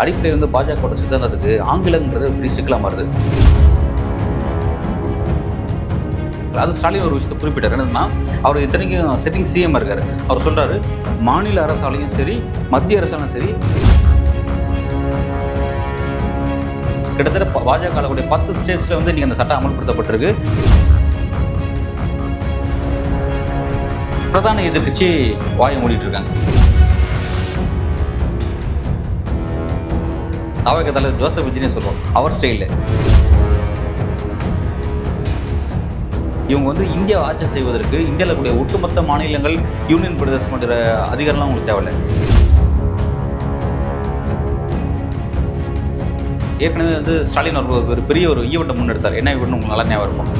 அடிப்படையில் வந்து பாஜகவோட சித்தாந்தத்துக்கு ஆங்கிலங்கிறது பெரிய சிக்கலாக மாறுது. அது ஸ்டாலின் ஒரு விஷயத்தை குறிப்பிட்டார். என்னன்னா, அவர் இத்தனைக்கும் சிட்டிங் சிஎம் இருக்காரு. அவர் சொல்றாரு, மாநில அரசாலையும் சரி மத்திய அரசாலையும் சரி கிட்டத்தட்ட பாஜக 10 ஸ்டேட்ஸ்ல வந்து நீங்க அந்த சட்டம் அமல்படுத்தப்பட்டிருக்கு. பிரதான எதிர்க்கட்சி வாயை மூடிட்டு இருக்காங்க. தவக தலைவர் ஜோசப் விஜயனே சொல்லுவோம் அவர் ஸ்டைலில். இவங்க வந்து இந்தியா ஆட்சி செய்வதற்கு இந்தியாவில் இருக்கக்கூடிய ஒட்டுமொத்த மாநிலங்கள் யூனியன் பிரதேசம் பண்ணுற அதிகாரம்லாம் உங்களுக்கு தேவையில்லை. ஏற்கனவே வந்து ஸ்டாலின் அவர்கள் ஒரு பெரிய ஒரு ஈவெண்ட்டை முன்னெடுத்தார். என்ன ஈவெண்ட் உங்களுக்கு நல்லா ஞாபகம் இருக்கும்?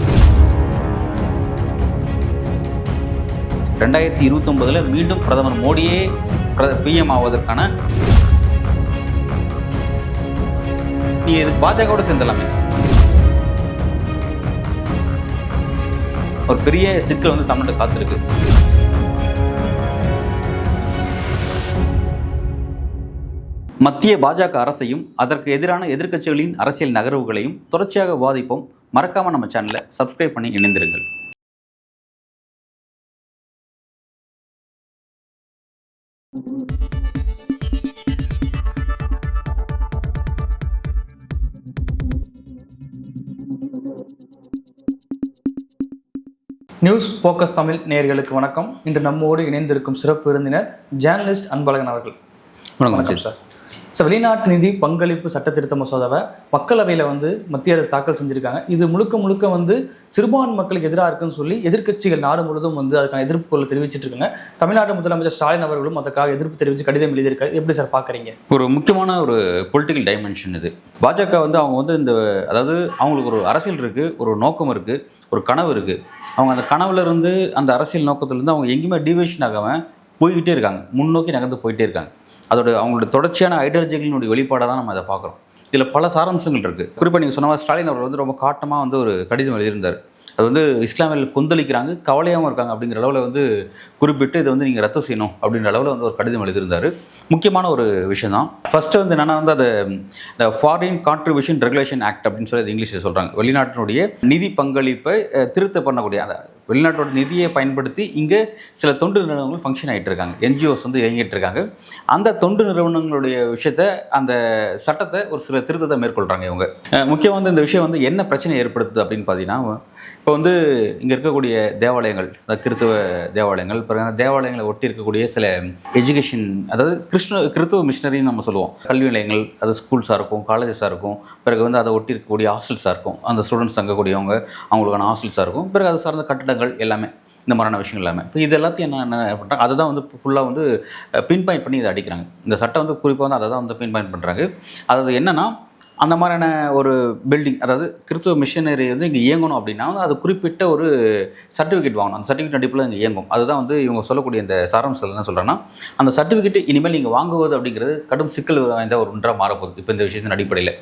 2029 மீண்டும் பிரதமர் மோடியே பிஎம் ஆவதற்கான நீங்க இது பாஜகவோட சேர்ந்தலாமே. ஒரு பெரிய சிக்கல் வந்து தமிழ்நாடு காத்திருக்கு. மத்திய பாஜக அரசையும் அதற்கு எதிரான எதிர்க்கட்சிகளின் அரசியல் நகர்வுகளையும் தொடர்ச்சியாக விவாதிப்போம். மறக்காம நம்ம சேனலை சப்ஸ்கிரைப் பண்ணி இணைந்திருங்கள். நியூஸ் ஃபோக்கஸ் தமிழ் நேயர்களுக்கு வணக்கம். இன்று நம்மோடு இணைந்திருக்கும் சிறப்பு விருந்தினர் ஜேர்னலிஸ்ட் அன்பழகன் அவர்கள். வணக்கம் சார். வெளிநாட்டு நிதி பங்களிப்பு சட்ட திருத்த மசோதாவை மக்களவையில் வந்து மத்திய அரசு தாக்கல் செஞ்சுருக்காங்க. இது முழுக்க முழுக்க வந்து சிறுபான்மை மக்களுக்கு எதிராக இருக்குன்னு சொல்லி எதிர்க்கட்சிகள் நாடு முழுவதும் வந்து அதுக்கான எதிர்ப்புகளை தெரிவிச்சிட்டு இருக்காங்க. தமிழ்நாடு முதலமைச்சர் ஸ்டாலின் அவர்களும் அதுக்காக எதிர்ப்பு தெரிவித்து கடிதம் எழுதியிருக்காரு. எப்படி சார் பார்க்குறீங்க? ஒரு முக்கியமான ஒரு பொலிட்டிக்கல் டைமென்ஷன் இது. பாஜக வந்து அவங்க வந்து இந்த அதாவது அவங்களுக்கு ஒரு அரசியல் இருக்குது, ஒரு நோக்கம் இருக்குது, ஒரு கனவு இருக்குது. அவங்க அந்த கனவுல இருந்து அந்த அரசியல் நோக்கத்திலேருந்து அவங்க எங்கேயுமே டிவியேஷன் ஆகாமல் போய்கிட்டே இருக்காங்க, முன்னோக்கி நகர்ந்து போயிட்டே இருக்காங்க. அவங்களோட தொடர்ச்சியான ஐடியாலஜிகளினுடைய வெளிப்பாடாக தான் நம்ம அதை பார்க்குறோம். இதில் பல சாராம்சங்கள் இருக்குது. குறிப்பாக நீங்கள் சொன்ன மாதிரி ஸ்டாலின் அவர்கள் வந்து ரொம்ப காட்டமாக வந்து ஒரு கடிதம் எழுதியிருந்தார். அது வந்து இஸ்லாமியர்கள் கொந்தளிக்கிறாங்க, கவலையாகவும் இருக்காங்க அப்படிங்கிற அளவில் வந்து குறிப்பிட்டு இதை வந்து நீங்கள் ரத்து செய்யணும் அப்படின்ற அளவில் வந்து ஒரு கடிதம் எழுதியிருந்தார். முக்கியமான ஒரு விஷயம் தான். ஃபஸ்ட்டு வந்து என்னென்னா வந்து அது இந்த ஃபாரின் கான்ட்ரிபியூஷன் ரெகுலேஷன் ஆக்ட் அப்படின்னு சொல்லி இங்கிலீஷில் சொல்கிறாங்க. வெளிநாட்டினுடைய நிதி பங்களிப்பை திருத்த பண்ணக்கூடிய அந்த வெளிநாட்டோட நிதியை பயன்படுத்தி இங்கே சில தொண்டு நிறுவனங்கள் ஃபங்க்ஷன் ஆகிட்டு இருக்காங்க, என்ஜிஓஸ் வந்து இயங்கிட்டு இருக்காங்க. அந்த தொண்டு நிறுவனங்களுடைய விஷயத்தை அந்த சட்டத்தை ஒரு சில திருத்தத்தை மேற்கொள்கிறாங்க இவங்க. முக்கியம் வந்து இந்த விஷயம் வந்து என்ன பிரச்சனை ஏற்படுத்துது அப்படின்னு பார்த்தீங்கன்னா, இப்போ வந்து இங்கே இருக்கக்கூடிய தேவாலயங்கள், கிறித்துவ தேவாலயங்கள், பிறகு தேவாலயங்களை ஒட்டி இருக்கக்கூடிய சில எஜுகேஷன், அதாவது கிறித்துவ மிஷினரின்னு நம்ம சொல்லுவோம், கல்வி நிலையங்கள், அது ஸ்கூல்ஸாக இருக்கும், காலேஜஸாக இருக்கும், பிறகு வந்து அதை ஒட்டி இருக்கக்கூடிய ஹாஸ்டல்ஸாக இருக்கும், அந்த ஸ்டூடெண்ட்ஸ் தங்கக்கூடியவங்க அவங்களுக்கான ஹாஸ்டல்ஸாக இருக்கும், பிறகு அது சார்ந்த கட்டடங்கள் எல்லாமே, இந்த மாதிரியான விஷயங்கள் எல்லாமே. இப்போ இது எல்லாத்தையும் என்ன பண்ணுறாங்க, அதை தான் வந்து ஃபுல்லாக வந்து பின் பாயிண்ட் பண்ணி இதை அடிக்கிறாங்க. இந்த சட்டம் வந்து குறிப்பாக வந்து அதை தான் வந்து பின் பாயிண்ட் பண்ணுறாங்க. அதாவது என்னென்னா, அந்த மாதிரியான ஒரு பில்டிங், அதாவது கிறிஸ்துவ மிஷனரி வந்து இங்கே இயங்கணும் அப்படின்னா அது குறிப்பிட்ட ஒரு சர்டிஃபிகேட் வாங்கணும். அந்த சர்டிஃபிகேட் அடிப்படையில் இங்கே இயங்கும். அதுதான் வந்து இவங்க சொல்லக்கூடிய இந்த சாராம்சத்தில் என்ன சொல்கிறாங்கன்னா, அந்த சர்டிஃபிகேட் இனிமேல் நீங்கள் வாங்குவது அப்படிங்கிறது கடும் சிக்கல் வாய்ந்த ஒரு ஒன்றாக மாறப்போகுது. இப்போ இந்த விஷயத்தின் அடிப்படையில்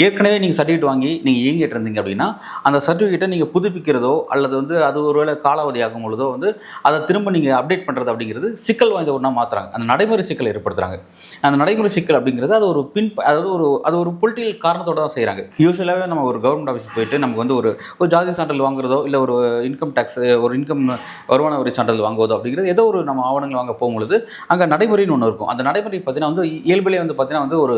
ஏற்கனவே நீங்கள் சர்டிஃபிகேட் வாங்கி நீங்கள் இயங்கிட்டு இருந்தீங்க அப்படின்னா அந்த சர்டிஃபிகேட்டை நீங்கள் புதுப்பிக்கிறதோ அல்லது வந்து அது ஒருவேளை காலாவதி ஆகும் பொழுதோ வந்து அதை திரும்ப நீங்கள் அப்டேட் பண்ணுறது அப்படிங்கிறது சிக்கல் வாய்ந்த ஒன்றா மாற்றுறாங்க. அந்த நடைமுறை சிக்கலை ஏற்படுத்துகிறாங்க. அந்த நடைமுறை சிக்கல் அப்படிங்கிறது அது ஒரு அது ஒரு பொலிட்டிக்கல் காரணத்தோடு தான் செய்கிறாங்க. யூஸ்வலாகவே நம்ம ஒரு கவர்மெண்ட் ஆஃபீஸ் போயிட்டு நமக்கு வந்து ஒரு ஜாதி சான்றிதழ் வாங்குறதோ இல்லை ஒரு இன்கம் டேக்ஸ், ஒரு இன்கம் வருமான வரி சான்றிதழ் வாங்குவதோ அப்படிங்கிறது ஏதோ ஒரு நம்ம ஆவணங்கள் வாங்க போகும்பொழுது அங்கே நடைமுறைன்னு ஒன்று இருக்கும். அந்த நடைமுறை பார்த்தீங்கன்னா வந்து இயல்பிலே வந்து பார்த்தீங்கன்னா வந்து ஒரு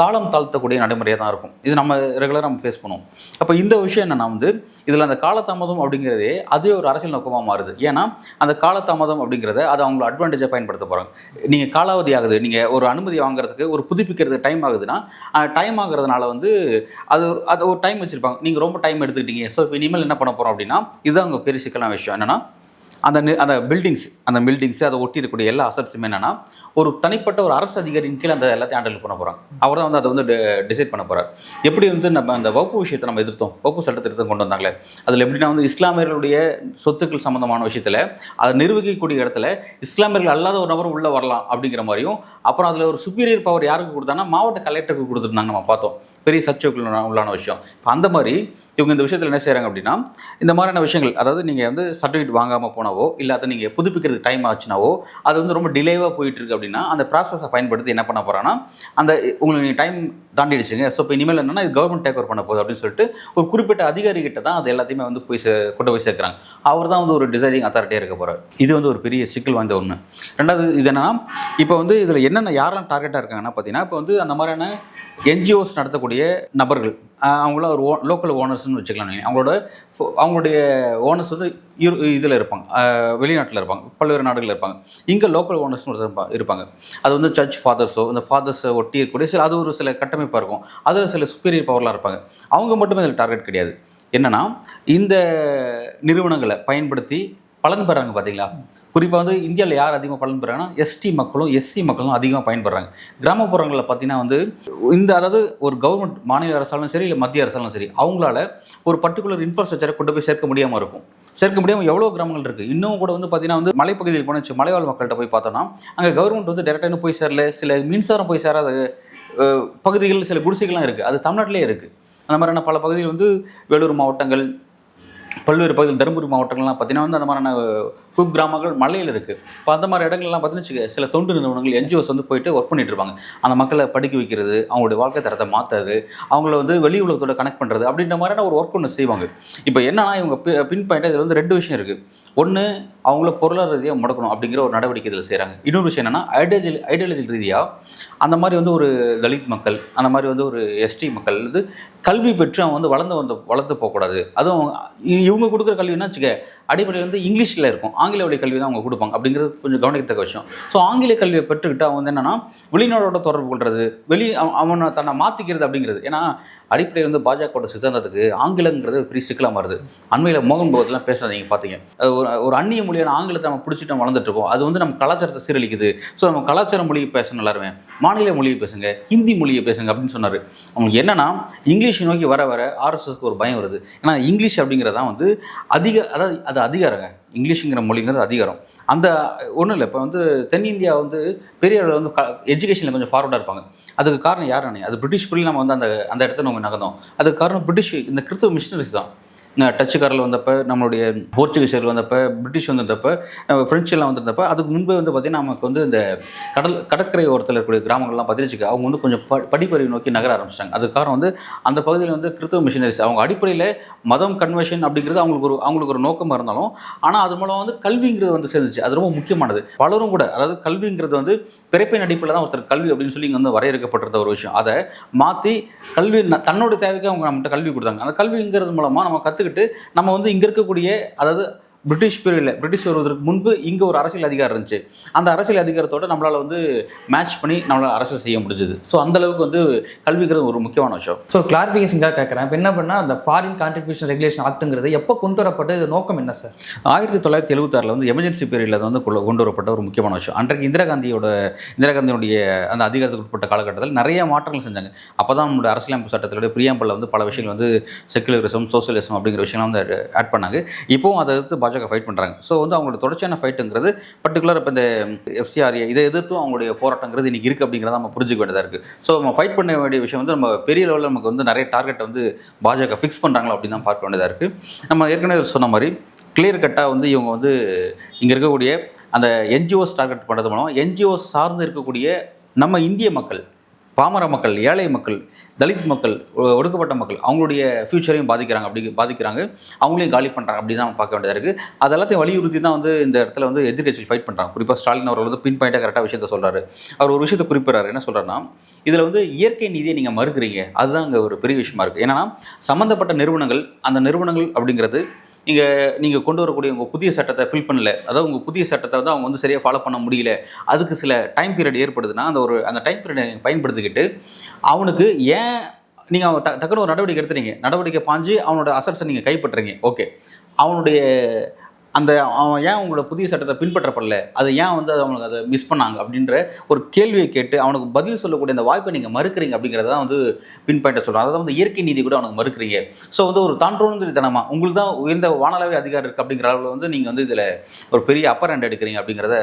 காலம் தாழ்த்தக்கூடிய நடைமுறையாக தான் இருக்கும். இது நம்ம ரெகுலராக நம்ம ஃபேஸ் பண்ணுவோம். அப்போ இந்த விஷயம் என்னென்னா வந்து இதில் அந்த காலதாமதம் அப்படிங்கிறதே அதே ஒரு அரசியல் நோக்கமாக மாறுது. ஏன்னா அந்த காலதாமதம் அப்படிங்கிறத அது அவங்களோட அட்வான்டேஜாக பயன்படுத்த போகிறாங்க. நீங்கள் காலாவதி ஆகுது, நீங்கள் ஒரு அனுமதி வாங்குறதுக்கு ஒரு புதுப்பிக்கிறதுக்கு டைம் ஆகுதுன்னா டைம் ஆகுறதுனால வந்து அது ஒரு டைம் வச்சுருப்பாங்க. நீங்கள் ரொம்ப டைம் எடுத்துக்கிட்டீங்க, ஸோ இப்போ இனிமேல் என்ன பண்ண போகிறோம் அப்படின்னா இதுதான் அவங்க பெரிய சிக்கலான விஷயம். என்னென்னா அந்த பில்டிங்ஸு அதை ஒட்டி இருக்கக்கூடிய எல்லா அசட்ஸுமே என்னென்னா ஒரு தனிப்பட்ட ஒரு அரசு அதிகாரியின் கீழே அந்த எல்லாத்தையும் ஹேண்டில் பண்ண போகிறாங்க. அவர் தான் வந்து அதை வந்து டிசைட் பண்ண போகிறார். எப்படி வந்து நம்ம அந்த வகுப்பு விஷயத்தை நம்ம எதிர்த்தோம், வகுப்பு சட்டத்திருத்தம் கொண்டு வந்தாங்களே, அதில் எப்படின்னா வந்து இஸ்லாமியர்களுடைய சொத்துக்கள் சம்மந்தமான விஷயத்தில் அதை நிர்வகிக்கக்கூடிய இடத்துல இஸ்லாமியர்கள் அல்லாத ஒரு நபரும் உள்ளே வரலாம் அப்படிங்கிற மாதிரியும், அப்புறம் அதில் ஒரு சுப்பீரியர் பவர் யாருக்கு கொடுத்தாங்கன்னா மாவட்ட கலெக்டருக்கு கொடுத்துருந்தாங்க நம்ம பார்த்தோம். பெரிய சர்ச்சைக்குள்ள உள்ளான விஷயம். இப்போ அந்த மாதிரி இவங்க இந்த விஷயத்தில் என்ன செய்கிறாங்க அப்படின்னா, இந்த மாதிரியான விஷயங்கள், அதாவது நீங்கள் வந்து சர்டிஃபிகேட் வாங்காமல் போனாவோ இல்லை அதை நீங்கள் புதுப்பிக்கிறதுக்கு டைம் ஆச்சுனாவோ அது வந்து ரொம்ப டிலேவாக போயிட்டுருக்கு அப்படின்னா அந்த ப்ராசஸை பயன்படுத்தி என்ன பண்ண போகிறாங்கன்னா, அந்த உங்களுக்கு டைம் தாண்டிடுச்சுங்க, ஸோ இப்போ இனிமேல் என்னென்னா இது கவர்மெண்ட் டேக் ஓவர் பண்ண போகுது அப்படின்னு சொல்லிட்டு ஒரு குறிப்பிட்ட அதிகாரிகிட்ட தான் அது எல்லாத்தையுமே வந்து கொண்டு போய் சேர்க்குறாங்க. அவர் தான் வந்து ஒரு டிசைடிங் அத்தாரிட்டியாக இருக்க போகிறார். இது வந்து ஒரு பெரிய சிக்கல் வாய்ந்த ஒன்று. ரெண்டாவது இது என்னென்னா, இப்போ வந்து இதில் என்னென்ன யாரெல்லாம் டார்கெட்டாக இருக்காங்கன்னா பார்த்தீங்கன்னா, இப்போ வந்து அந்த மாதிரியான என்ஜிஓஸ் நடத்தக்கூடிய நபர்கள், அவங்கள ஒரு லோக்கல் ஓனர்ஸ்னு வச்சுக்கலாம். அவங்களுடைய ஓனர்ஸ் வந்து இதில் இருப்பாங்க, வெளிநாட்டில் இருப்பாங்க, பல்வேறு நாடுகளில் இருப்பாங்க. இங்கே லோக்கல் ஓனர்ஸ்னு இருப்பாங்க. அது வந்து சர்ச் ஃபாதர்ஸோ இந்த ஃபாதர்ஸை ஒட்டி இருக்கக்கூடிய அது ஒரு சில கட்டமைப்பாக இருக்கும். அதில் சில சுப்பீரியர் பவர்லாம் இருப்பாங்க. அவங்க மட்டுமே இதில் டார்கெட் கிடையாது. என்னென்னா, இந்த நிறுவனங்களை பயன்படுத்தி பலன் பெறாங்க பார்த்தீங்களா. குறிப்பாக வந்து இந்தியாவில் யார் அதிகமாக பலன் பெறாங்கன்னா எஸ்டி மக்களும் எஸ்சி மக்களும் அதிகமாக பயன்படுறாங்க. கிராமப்புறங்களில் பார்த்தீங்கன்னா வந்து அதாவது ஒரு கவர்மெண்ட் மாநில அரசாலும் சரி இல்லை மத்திய அரசாலும் சரி அவங்களால ஒரு பர்டிகுலர் இன்ஃப்ராஸ்ட்ரக்சரை கொண்டு போய் சேர்க்க முடியாமல் இருக்கும். சேர்க்க முடியாமல் எவ்வளோ கிராமங்கள் இருக்குது. இன்னும் கூட வந்து பார்த்தீங்கன்னா வந்து மலைப்பகுதியில் போனச்சு மலைவாழ் மக்கள்கிட்ட போய் பார்த்தோன்னா அங்கே கவர்மெண்ட் வந்து டேரெக்டாக போய் சேரல. சில மின்சாரம் போய் சேராத பகுதிகள், சில குடிசைகள்லாம் இருக்குது. அது தமிழ்நாட்டிலே இருக்குது. அந்த மாதிரியான பல பகுதிகள் வந்து வேலூர் மாவட்டங்கள், பல்வேறு பகுதியில் தருமபுரி மாவட்டங்கள்லாம் பார்த்தீங்கன்னா வந்து அந்த மாதிரியான குக்கிராமங்கள் மலையில் இருக்குது. இப்போ அந்த மாதிரி இடங்கள்லாம் பார்த்தீங்கன்னா சில தொண்டு நிறுவனங்கள் என்ஜிஓஸ் வந்து போயிட்டு ஒர்க் பண்ணிட்டு இருப்பாங்க. அந்த மக்களை படிக்க வைக்கிறது, அவங்களுடைய வாழ்க்கை தரத்தை மாற்றுறது, அவங்கள வந்து வெளி உலகத்தோட கனெக்ட் பண்ணுறது அப்படின்ற மாதிரியான ஒரு ஒர்க் ஒன்று செய்வாங்க. இப்போ என்னன்னா, இவங்க பின் பாயிண்ட் இதில் வந்து 2 விஷயம் இருக்குது. ஒன்று, அவங்கள பொருளாதார ரீதியாக முடக்கணும் அப்படிங்கிற ஒரு நடவடிக்கை இதில் செய்கிறாங்க. இன்னொரு விஷயம் என்னென்னா, ஐடியாலஜி ரீதியாக அந்த மாதிரி வந்து ஒரு தலித் மக்கள், அந்த மாதிரி வந்து ஒரு எஸ்டி மக்கள் வந்து கல்வி பெற்று அவங்க வந்து வளர்ந்து போகக்கூடாது. அதுவும் இவங்க கொடுக்குற கல்வின்னா வச்சுக்க அடிப்படையில் வந்து இங்கிலீஷில் இருக்கும், ஆங்கில வழி கல்வி தான் அவங்க கொடுப்பாங்க அப்படிங்கிறது கொஞ்சம் கவனிக்கத்தக்க விஷயம். ஸோ ஆங்கில கல்வியை பெற்றுக்கிட்டு அவங்க வந்து என்னென்னா வெளிநாடோட தொடர்பு கொள்வது, அவனை தன்னை மாற்றிக்கிறது அப்படிங்கிறது. ஏன்னா அடிப்படையில் வந்து பாஜகவோட சித்தாந்தத்துக்கு ஆங்கிலங்கிறது பெரிய சிக்கலாக மாறுது. அண்மையில் மோகன் பகவத்லாம் பேசுகிறத நீங்கள் பார்த்தீங்க. ஒரு அந்நிய மொழியான ஆங்கிலத்தை நம்ம பிடிச்சிட்டு நம்ம வளர்ந்துட்டு இருக்கோம். அது வந்து நம்ம கலாச்சாரத்தை சீரழிக்குது. ஸோ நம்ம கலாச்சார மொழியை பேசணும், எல்லாருமே மாநில மொழியை பேசுங்க, ஹிந்தி மொழியை பேசுங்க அப்படின்னு சொன்னார். அவங்களுக்கு என்னென்னா இங்கிலீஷ் நோக்கி வர ஆர்எஸ்எஸ்க்கு ஒரு பயம் வருது. ஏன்னா இங்கிலீஷ் அப்படிங்கிறதான் வந்து அதாவது அது அதிகாரங்க. இங்கிலீஷுங்கிற மொழிங்கிறது அதிகாரம். அந்த ஒன்றும் இல்லை. இப்போ வந்து தென்னிந்தியா வந்து பெரிய அளவில் வந்து எஜுகேஷனில் கொஞ்சம் ஃபார்வர்டாக இருப்பாங்க. அதுக்கு காரணம் யாருன்னு, அது பிரிட்டிஷ் பள்ளி நம்ம வந்து அந்த இடத்துல நம்ம நகர்ந்தோம். அதுக்கு காரணம் பிரிட்டிஷ் இந்த கிறிஸ்தவ மிஷினரிஸ் தான். டச்சுக்காரில் வந்தப்போ, நம்மளுடைய போர்ச்சுகீஸர்கள் வந்தப்போ, பிரிட்டிஷ் வந்தப்போ, ஃப்ரெஞ்செல்லாம் வந்திருந்தப்போ, அதுக்கு முன்பே வந்து பார்த்திங்கன்னா நமக்கு வந்து இந்த கடற்கரை ஓரத்தில் இருக்கக்கூடிய கிராமங்கள்லாம் பார்த்துச்சு அவங்க வந்து கொஞ்சம் படிப்பறிவு நோக்கி நகர ஆரம்பிச்சிட்டாங்க. அதுக்கு காரணம் வந்து அந்த பகுதியில் வந்து கிறிஸ்தவ மிஷினரிஸ் அவங்க அடிப்படையில் மதம் கன்வர்ஷன் அப்படிங்கிறது அவங்களுக்கு ஒரு நோக்கமாக இருந்தாலும், ஆனால் அது மூலம் வந்து கல்விங்கிறது வந்து சேர்ந்துச்சு. அது ரொம்ப முக்கியமானது. பலரும் கூட, அதாவது கல்விங்கிறது வந்து பிறப்பின் அடிப்படையில் தான் ஒருத்தர் கல்வி அப்படின்னு சொல்லி இங்கே வந்து வரையறுக்கப்பட்டிருந்த ஒரு விஷயம். அதை மாற்றி கல்வி தன்னோட தேவைக்கு அவங்க நம்மகிட்ட கல்வி கொடுத்தாங்க. அந்த கல்விங்கிறது மூலமாக நம்ம கற்றுக்கிட்டு நம்ம வந்து இங்கே இருக்கக்கூடிய, அதாவது பிரிட்டிஷ் பீரியடில், பிரிட்டிஷ் வருவதற்கு முன்பு இங்கே ஒரு அரசியல் அதிகாரம் இருந்துச்சு. அந்த அரசியல் அதிகாரத்தோடு நம்மளால் வந்து மேட்ச் பண்ணி நம்மளால் அரசியல் செய்ய முடிஞ்சுது. ஸோ அந்தளவுக்கு வந்து கல்விங்கிறது ஒரு முக்கியமான விஷயம். ஸோ கிளாரிஃபிகேஷனுக்காக கேட்குறேன். இப்போ என்ன பண்ணால் அந்த ஃபாரின் கான்ட்ரிபியூஷன் ரெகுலேஷன் ஆக்ட்டுங்கிறது எப்போ கொண்டு வரப்பட்ட இது நோக்கம் என்ன சார்? 1976 வந்து எமர்ஜென்சி பீரியடில் வந்து கொண்டு வரப்பட்ட ஒரு முக்கியமான விஷயம். அன்றைக்கு இந்திரா காந்தியுடைய அந்த அதிகாரத்துக்கு உட்பட்ட காலகட்டத்தில் நிறைய மாற்றங்கள் செஞ்சாங்க. அப்போ தான் நம்மளுடைய அரசியலமைப்பு சட்டத்திலுடைய பிரியாம்பலில் வந்து பல விஷயங்கள் வந்து செக்குலரிசம், சோசியலிசம் அப்படிங்கிற விஷயம்லாம் வந்து ஆட் பண்ணாங்க. இப்போவும் அதை எதிர்த்து பாஜக ஃபைட் பண்ணுறாங்க. ஸோ வந்து அவங்களோட தொடர்ச்சியான ஃபைட்டுங்கிறது பர்டிகுலர் இப்போ இந்த FCRA இதை எதிர்த்தும் அவங்களுடைய போராட்டங்கிறது இன்றைக்கி இருக்குது அப்படிங்கிறத நம்ம புரிஞ்சுக்க வேண்டியதாக இருக்குது. ஸோ நம்ம ஃபைட் பண்ண வேண்டிய விஷயம் வந்து நம்ம பெரிய லெவலில் நமக்கு வந்து நிறைய டார்கெட்டை வந்து பாஜக ஃபிக்ஸ் பண்ணுறாங்களா அப்படின்னு தான் பார்க்க வேண்டியதாக இருக்குது. நம்ம ஏற்கனவே சொன்ன மாதிரி கிளியர் கட்டாக வந்து இவங்க வந்து இங்கே இருக்கக்கூடிய அந்த என்ஜிஓஸ் டார்கெட் பண்ணுறது மூலம் என்ஜிஓஸ் சார்ந்து இருக்கக்கூடிய நம்ம இந்திய மக்கள், பாமர மக்கள், ஏழை மக்கள், தலித் மக்கள், ஒடுக்கப்பட்ட மக்கள் அவங்களுடைய ஃபியூச்சரையும் பாதிக்கிறாங்க, அவங்களையும் காலி பண்ணுறாங்க அப்படி தான் பார்க்க வேண்டியதாக இருக்குது. அது எல்லாத்தையும் வலியுறுத்தி தான் வந்து இந்த இடத்துல வந்து எதிர்க்கட்சிகள் ஃபைட் பண்ணுறாங்க. குறிப்பாக ஸ்டாலின் அவர்கள் வந்து பின் பாயிண்டாக கரெக்டாக விஷயத்த சொல்கிறாரு. அவர் ஒரு விஷயத்தை குறிப்பிட்றாரு. என்ன சொல்கிறாருன்னா, இதில் வந்து இயற்கை நீதியை நீங்கள் மறுக்கிறீங்க, அதுதான் அங்கே ஒரு பெரிய விஷயமா இருக்குது. ஏன்னா சம்மந்தப்பட்ட நிறுவனங்கள், அந்த நிறுவனங்கள் அப்படிங்கிறது நீங்கள் கொண்டு வரக்கூடிய உங்கள் புதிய சட்டத்தை ஃபில் பண்ணல, அதாவது உங்கள் புதிய சட்டத்தை வந்து அவங்க வந்து சரியாக ஃபாலோ பண்ண முடியல, அதுக்கு சில டைம் பீரியட் ஏற்படுதுன்னா அந்த டைம் பீரியடை பயன்படுத்திக்கிட்டு அவனுக்கு ஏன் நீங்கள் டக்குன்னு ஒரு நடவடிக்கை எடுத்துறீங்க, நடவடிக்கை பாஞ்சு அவனோட அசட்ஸை நீங்கள் கைப்பற்றுறீங்க. ஓகே, அவனுடைய அந்த அவன் ஏன் உங்களோட புதிய சட்டத்தை பின்பற்றப்படல, அது ஏன் வந்து அவங்களுக்கு அதை மிஸ் பண்ணாங்க அப்படின்ற ஒரு கேள்வியை கேட்டு அவனுக்கு பதில் சொல்லக்கூடிய அந்த வாய்ப்பை நீங்கள் மறுக்கிறீங்க அப்படிங்கிறத தான் வந்து பின் பாயிண்ட்டை சொல்கிறோம். அதாவது வந்து இயற்கை நீதி கூட அவனுக்கு மறுக்கிறீங்க. ஸோ வந்து ஒரு தாண்டோன்றித்தனமாக உங்களுக்கு தான் உயர்ந்த வானளாவே அதிகாரம் இருக்குது அப்படிங்கிற அளவில் வந்து நீங்கள் வந்து இதில் ஒரு பெரிய அப்பர் ஹேண்ட் எடுக்கிறீங்க அப்படிங்கிறத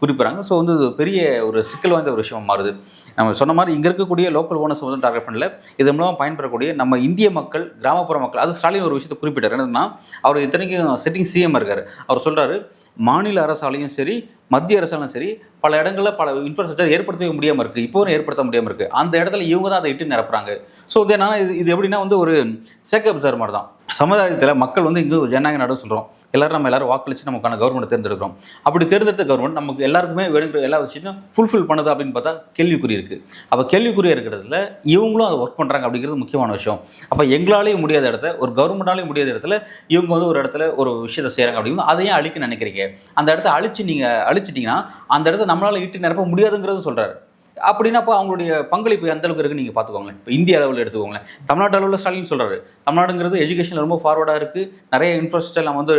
குறிப்பிட்றாங்க. ஸோ வந்து பெரிய ஒரு சிக்கல் வாய்ந்த ஒரு விஷயமா மாறுது. நம்ம சொன்ன மாதிரி இங்கே இருக்கக்கூடிய லோக்கல் ஓனர்ஸ் வந்து டார்கெட் பண்ணல, இதன் மூலமாக பயன்பெறக்கூடிய நம்ம இந்திய மக்கள், கிராமப்புற மக்கள். அது ஸ்டாலின் ஒரு விஷயத்தை குறிப்பிட்டார். என்னன்னா, அவர் இத்தனைக்கும் சிட்டிங் சிஎம் இருக்கார். அவர் சொல்கிறாரு, மாநில அரசாலையும் சரி மத்திய அரசாலும் சரி பல இடங்களில் பல இன்ஃப்ராஸ்ட்ரக்சர் ஏற்படுத்தவே முடியாமல் இருக்குது, இப்போவும் ஏற்படுத்த முடியாமல் இருக்குது. அந்த இடத்துல இவங்க தான் அதை இட்டு நிரப்புறாங்க. ஸோ இது என்னன்னா, இது எப்படின்னா வந்து ஒரு சேக்கப் சார் மாதிரி தான். சமுதாயத்தில் மக்கள் வந்து இங்கே ஒரு ஜனநாயக நாடு சொல்கிறோம், நம்ம எல்லாரும் வாக்களித்து நமக்கான கவர்மெண்ட் தேர்ந்தெடுக்கிறோம். அப்படி தேர்ந்தெடுத்த கவர்மெண்ட் நமக்கு எல்லாருக்குமே வேணுங்கிற எல்லா விஷயத்தையும் ஃபுல்ஃபில் பண்ணுது அப்படின்னு பார்த்தா கேள்விக்குறி இருக்குது. அப்போ கேள்விக்குறியாக இருக்கிறதுல இவங்களும் அதை ஒர்க் பண்ணுறாங்க அப்படிங்கிறது முக்கியமான விஷயம். அப்போ எங்களாலேயும் முடியாத இடத்த, ஒரு கவர்மெண்டாலேயும் முடியாத இடத்துல இவங்க வந்து ஒரு இடத்துல ஒரு விஷயத்தை செய்கிறாங்க அப்படிங்கிறது அதையும் அழிக்க நினைக்கிறீங்க. அந்த இடத்த அழிச்சிட்டிங்கன்னா அந்த இடத்த நம்மளால் ஈட்டு நிரப்ப முடியாதுங்கிறது சொல்கிறாரு. அப்படின்னா அப்போ அவங்களுடைய பங்களிப்பு எந்த அளவுக்கு இருக்குன்னு நீங்கள் பார்த்துக்கோங்களேன். இப்போ இந்திய அளவில் எடுத்துக்கோங்களேன், தமிழ்நாட்டு அளவில் ஸ்டாலின் சொல்கிறாரு, தமிழ்நாடுங்கிறது எஜுகேஷனில் ரொம்ப ஃபார்வர்டாக இருக்குது, நிறைய இன்ஃப்ராஸ்ட்ரக்சர் நம்ம வந்து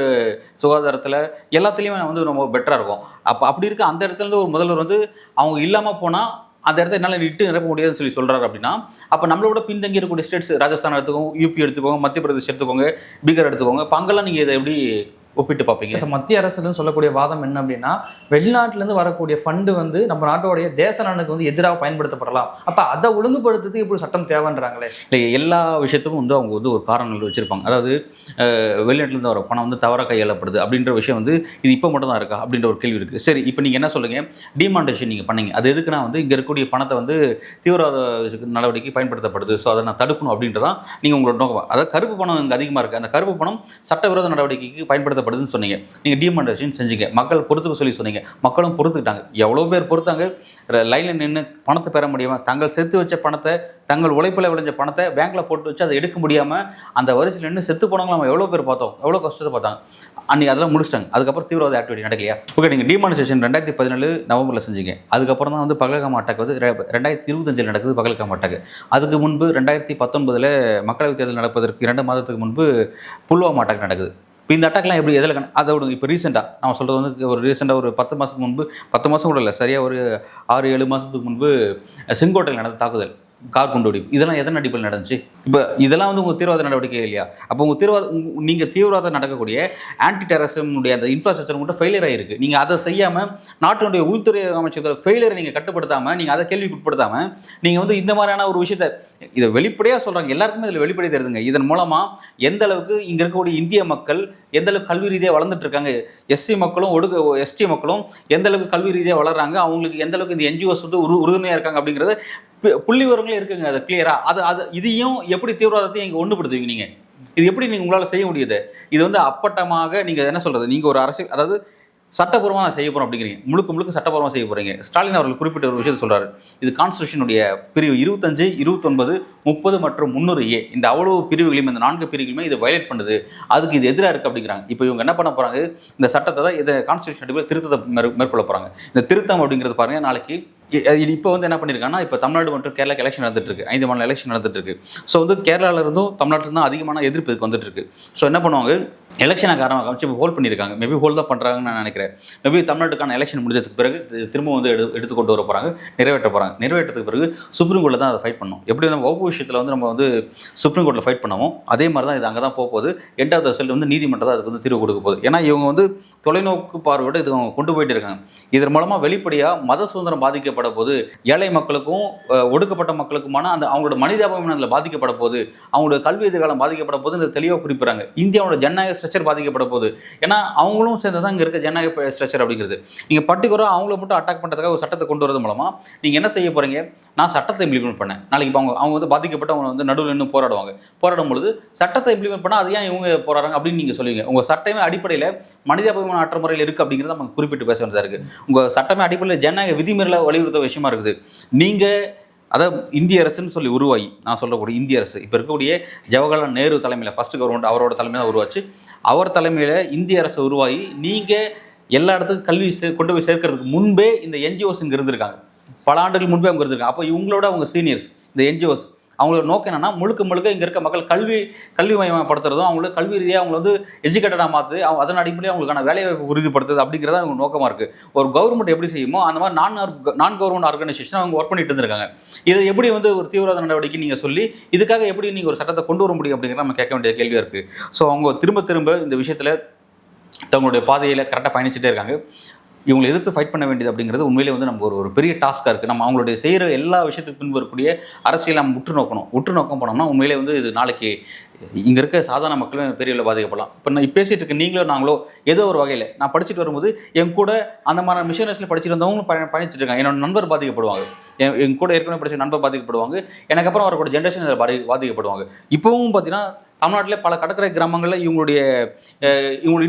சுகாதாரத்தில் எல்லாத்துலேயுமே வந்து ரொம்ப பெட்டராக இருக்கும். அப்படி இருக்க அந்த இடத்துலேருந்து ஒரு முதல்வர் வந்து அவங்க இல்லாமல் போனால் அந்த இடத்த என்னால் இட்டு நிரப்ப முடியாதுன்னு சொல்கிறாரு. அப்படின்னா அப்போ நம்மளோட பின்தங்கி இருக்கக்கூடிய ஸ்டேட்ஸ், ராஜஸ்தான் எடுத்துக்கோங்க, யூபி எடுத்துக்கோங்க, மத்திய பிரதேஷ் எடுத்துக்கோங்க, பீகார் எடுத்துக்கோங்க, இப்போ அங்கெல்லாம் நீங்கள் இதை எப்படி ஒப்பிட்டு பார்ப்பீங்க? மத்திய அரசுன்னு சொல்லக்கூடிய வாதம் என்ன அப்படின்னா, வெளிநாட்டிலேருந்து வரக்கூடிய ஃபண்டு வந்து நம்ம நாட்டோடைய தேச நலனுக்கு வந்து எதிராக பயன்படுத்தப்படலாம். அப்போ அதை ஒழுங்குபடுத்துறதுக்கு இப்படி சட்டம் தேவைன்றாங்களே. இல்லை, எல்லா விஷயத்துக்கும் வந்து அவங்க வந்து ஒரு காரணங்கள் வச்சுருப்பாங்க. அதாவது வெளிநாட்டிலேருந்து வர பணம் வந்து தவறாக கையாளப்படுது அப்படின்ற விஷயம் வந்து இது இப்போ மட்டும் தான் இருக்கா அப்படின்ற ஒரு கேள்வி இருக்குது. சரி, இப்போ நீங்கள் என்ன சொல்லுங்கள், டிமானிட்டேஷன் நீங்கள் பண்ணீங்க, அது எதுக்குன்னா வந்து இங்கே இருக்கக்கூடிய பணத்தை வந்து தீவிரவாத நடவடிக்கை பயன்படுத்தப்படுது, ஸோ அதை நான் தடுக்கணும் அப்படின்றதான் நீங்கள் உங்களோட நோக்கம். அதாவது கருப்பு பணம் இங்கே அதிகமாக இருக்குது, அந்த கருப்பு பணம் சட்டவிரோத நடவடிக்கைக்கு பயன்படுத்த படுதுன்னு சொன்னீங்க. நீங்க டிமானிட்டேஷன் செஞ்சீங்க, மக்கள் பொறுத்துக்க சொல்லி சொன்னீங்க, மக்களும் பொறுத்துக்கிட்டாங்க. எவ்வளோ பேர் பொறுத்தாங்க, லைனில் நின்று பணத்தை பெற முடியாமல், தங்கள் சேர்த்து வச்ச பணத்தை, தங்கள் உழைப்பில் விளைஞ்ச பணத்தை பேங்க்கில் போட்டு வச்சு அதை எடுக்க முடியாமல் அந்த வரிசையில் நின்று செத்து போனவங்க நம்ம எவ்வளோ பேர் பார்த்தோம், எவ்வளோ கஷ்டத்தை பார்த்தாங்க. அன்றைக்கி அதெல்லாம் முடிச்சிட்டாங்க. அதுக்கப்புறம் தீவிரவாத ஆக்டிவிட்டி நடக்கலையா? ஓகே, நீங்கள் டிமானிட்டேஷன் 2017 நவம்பரில் செஞ்சீங்க. அதுக்கப்புறம் தான் வந்து பகல்காம் அட்டாக் வந்து 2025 நடக்குது பகல்காம் அட்டாக். அதுக்கு முன்பு 2019 மக்களவைத் தேர்தல் நடப்பதற்கு 2 மாதத்துக்கு முன்பு புல்வாமா அட்டாக் நடக்குது. இப்போ இந்த அட்டாக்லாம் எப்படி எதில் அதை விடுங்க. இப்போ ரீசெண்டாக நான் சொல்கிறது வந்து ஒரு ரீசெண்டாக ஒரு 10 மாதத்துக்கு முன்பு, 10 மாதம் கூட இல்லை, சரியாக ஒரு 6-7 மாதத்துக்கு முன்பு செங்கோட்டையில் நடந்த தாக்குதல், கார் குண்டு வெடிப்பு, இதெல்லாம் எதன் அடிப்படையில் நடந்துச்சு? இப்போ இதெல்லாம் வந்து உங்கள் தீவிரவாத நடவடிக்கை இல்லையா? அப்போ உங்கள் நீங்கள் தீவிரவாதம் நடக்கக்கூடிய ஆன்டி டெரரிசமுடைய அந்த இன்ஃப்ராஸ்ட்ரக்சர் மட்டும் ஃபெயிலியர் ஆகிருக்கு. நீங்கள் அதை செய்யாமல், நாட்டினுடைய உள்துறை அமைச்சர் ஃபெயிலியரை நீங்கள் கட்டுப்படுத்தாமல், நீங்கள் அதை கேள்விக்குட்படுத்தாமல், நீங்கள் வந்து இந்த மாதிரியான ஒரு விஷயத்தை இதை வெளிப்படையாக சொல்கிறாங்க. எல்லாருக்குமே இதில் வெளிப்படை தெரியுதுங்க. இதன் மூலமாக எந்த அளவுக்கு இங்கே இருக்கக்கூடிய இந்திய மக்கள் எந்த அளவுக்கு கல்வி ரீதியாக வளர்ந்துட்டு இருக்காங்க, எஸ்சி மக்களும் எஸ்டி மக்களும் எந்த அளவுக்கு கல்வி ரீதியாக வளர்கிறாங்க, அவங்களுக்கு எந்த அளவுக்கு இந்த என்ஜிஓஸ் வந்து உறுதுணையாக இருக்காங்க அப்படிங்கிறது புள்ளி விவரங்களே இருக்குங்க. அது கிளியராக அது இதையும் எப்படி தீவிரவாதத்தையும் இங்கே ஒன்றுபடுத்துவீங்க நீங்கள்? இது எப்படி நீங்கள் உங்களால் செய்ய முடியுது? இது வந்து அப்பட்டமாக நீங்கள் என்ன சொல்கிறது, நீங்கள் ஒரு அரசியல், அதாவது சட்டப்பூர்வமாக செய்ய போகிறோம் அப்படிங்கிறீங்க, முழுக்க சட்டப்பூர்வமாக செய்ய போகிறீங்க. ஸ்டாலின் அவர்கள் குறிப்பிட்ட ஒரு விஷயத்தை சொல்கிறாரு, இது கான்ஸ்டியூஷனுடைய பிரிவு 25, 29, 30 மற்றும் 300A, இந்த அவ்வளோ பிரிவுகளையும், இந்த 4 பிரிவுகளையுமே இதை வயலேட் பண்ணுது, அதுக்கு இது எதிராக இருக்குது அப்படிங்கிறாங்க. இப்போ இவங்க என்ன பண்ண போகிறாங்க, இந்த சட்டத்தை தான் இதை கான்ஸ்டியூஷன் அடிப்படையில் திருத்தத்தை மேற்கொள்ள போகிறாங்க. இந்த திருத்தம் அப்படிங்கிறது பாருங்கள், நாளைக்கு இப்போ வந்து என்ன பண்ணியிருக்காங்கன்னா, இப்போ தமிழ்நாடு மற்றும் கேரளாக்கு எலெக்ஷன் நடந்துட்டுருக்கு, 5 மாநில எலெக்ஷன் நடந்துட்டுருக்கு. ஸோ வந்து கேரளாவிலிருந்தும் தமிழ்நாட்டில் அதிகமான எதிர்ப்பு இதுக்கு வந்துட்டுருக்கு. ஸோ என்ன பண்ணுவாங்க, எலெக்ஷனை காரணமாக காமிச்சு இப்போ ஹோல்ட் பண்ணியிருக்காங்க, மேபி ஹோல்ட் தான் பண்ணுறாங்கன்னு நான் நினைக்கிறேன். மேபி தமிழ்நாட்டுக்கான எலெக்ஷன் முடிஞ்சதுக்கு பிறகு திரும்ப வந்து எடுத்துக்கொண்டு வர போகிறாங்க, நிறைவேற்றத்துக்கு பிறகு சுப்ரீம் கோர்ட்டில் தான் அதை ஃபைட் பண்ணணும். எப்படி நம்ம ஒவ்வொரு விஷயத்தில் வந்து நம்ம வந்து சுப்ரீம் கோர்ட்டில் ஃபைட் பண்ணுவோம், அதே மாதிரி தான் இது அங்கே தான் போகுது. எண்டாவது ரிசல்ட் வந்து நீதிமன்றம் தான் அதுக்கு வந்து தீர்வு கொடுக்க போகுது. ஏன்னா இவங்க வந்து தொலைநோக்கு பார்வையோடு இது கொண்டு போயிட்டு இருக்காங்க. இதன் மூலமாக வெளிப்படையாக மத சுதந்திரம் பாதிக்கப்பட போது, ஏழை மக்களுக்கும் ஒடுக்கப்பட்ட மக்களுக்குமான அந்த அவங்களோட மனிதாபிமானம் அதில் பாதிக்கப்பட போது, அவங்களோட கல்வி எதிர்காலம் பாதிக்கப்பட போது இந்த தெளிவாக குறிப்பிட்றாங்க. இந்தியாவோட ஜனநாயக ஸ்ட்ரக்சர் பாதிக்கப்பட போகுது. ஏன்னா அவங்களும் சேர்ந்து தான் இங்கே இருக்க ஜனநாயக ஸ்ட்ரக்சர் அப்படிங்கிறது. நீங்கள் பர்டிகுலராக அவங்கள மட்டும் அட்டாக் பண்ணுறதுக்காக ஒரு சட்டத்தை கொண்டு வரது மூலமாக நீங்கள் என்ன செய்ய போகிறீங்க, நான் சட்டத்தை இம்ப்ளிமெண்ட் பண்ணேன், நாளைக்கு இப்போ அவங்க வந்து பாதிக்கப்பட்டு அவங்க வந்து நடுவில் நின்று போராடும் பொழுது சட்டத்தை இம்ப்ளிமெண்ட் பண்ணால் அது ஏன் இவங்க போராடுறாங்க அப்படின்னு நீங்கள் சொல்லுவீங்க. உங்கள் சட்டமே அடிப்படையில் மனிதாபிமான அற்ற முறையில் இருக்குது அப்படிங்கிறத நம்ம குறிப்பிட்டு பேச வேண்டியதாக இருக்குது. உங்கள் சட்டமே அடிப்படையில் ஜனநாயக விதிமீறலை வலியுறுத்த விஷயமா இருக்குது. நீங்கள் அதாவது இந்திய அரசுன்னு சொல்லி உருவாகி, நான் சொல்லக்கூடிய இந்திய அரசு இப்போ இருக்கக்கூடிய ஜவஹர்லால் நேரு தலைமையில் ஃபஸ்ட்டு கவர்மெண்ட் அவரோட தலைமையில் உருவாச்சு. அவர் தலைமையில் இந்திய அரசு உருவாகி நீங்கள் எல்லா இடத்துக்கும் கல்வி கொண்டு போய் சேர்க்கறதுக்கு முன்பே இந்த என்ஜிஓஸ் இங்கே இருந்திருக்காங்க. பல ஆண்டுகள் முன்பே அவங்க இருந்திருக்காங்க. அப்போ இவங்களோட அவங்க சீனியர்ஸ் இந்த என்ஜிஓஸ் அவங்களோட நோக்கம் என்னன்னா முழுக்க முழுக்க இங்கே இருக்க மக்கள் கல்வி மயப்படுத்துறதும் அவங்களுக்கு கல்வி ரீதியாக அவங்க வந்து எஜுகேட்டடாக மாற்று அதன் அடிப்படையில் அவங்களுக்கான வேலைவாய்ப்பு உறுதிப்படுத்துறது அப்படிங்கிறத அவங்க நோக்கமாக இருக்குது. ஒரு கவர்மெண்ட் எப்படி செய்யுமோ அந்த மாதிரி நான் கவர்மெண்ட் ஆர்கனைசேஷன் அவங்க ஒர்க் பண்ணிட்டு இருந்திருக்காங்க. இதை எப்படி வந்து ஒரு தீவிரவாத நடவடிக்கை நீங்கள் சொல்லி இதுக்காக எப்படி நீங்கள் ஒரு சட்டத்தை கொண்டு வர முடியும் அப்படிங்கிறத நம்ம கேட்க வேண்டிய கேள்வியாக இருக்குது. ஸோ அவங்க திரும்ப இந்த விஷயத்தில் தங்களுடைய பாதையில் கரெக்டாக பயணிச்சுட்டே இருக்காங்க. இவங்களை எதிர்த்து ஃபைட் பண்ண வேண்டியது அப்படிங்கிறது உண்மையிலே வந்து நம்ம ஒரு பெரிய டாஸ்க்காக இருக்குது. நம்ம அவங்களுடைய செய்கிற எல்லா விஷயத்துக்கு பின்பு வரக்கூடிய அரசியல் நம்ம உற்று நோக்கம் போனோம்னா உண்மையிலே வந்து இது நாளைக்கு இங்கே இருக்க சாதாரண மக்களும் பெரிய அளவில் பாதிக்கப்படலாம். இப்போ நான் பேசிகிட்டு இருக்க நீங்களோ நாங்களோ ஏதோ ஒரு வகையில் நான் படிச்சுட்டு வரும்போது என் கூட அந்த மாதிரி மிஷனரிஸில் படிச்சுட்டு வந்தவங்களும் பயணிச்சுட்டு இருக்காங்க. என்னோட நண்பர் பாதிக்கப்படுவாங்க, என் கூட ஏற்கனவே படிச்ச நண்பர் பாதிக்கப்படுவாங்க, எனக்கு அப்புறம் வரக்கூடிய ஜென்ரேஷன் இதில் பாதிக்கப்படுவாங்க. இப்போவும் பார்த்தீங்கன்னா தமிழ்நாட்டில் பல கடற்கரை கிராமங்களில் இவங்களுடைய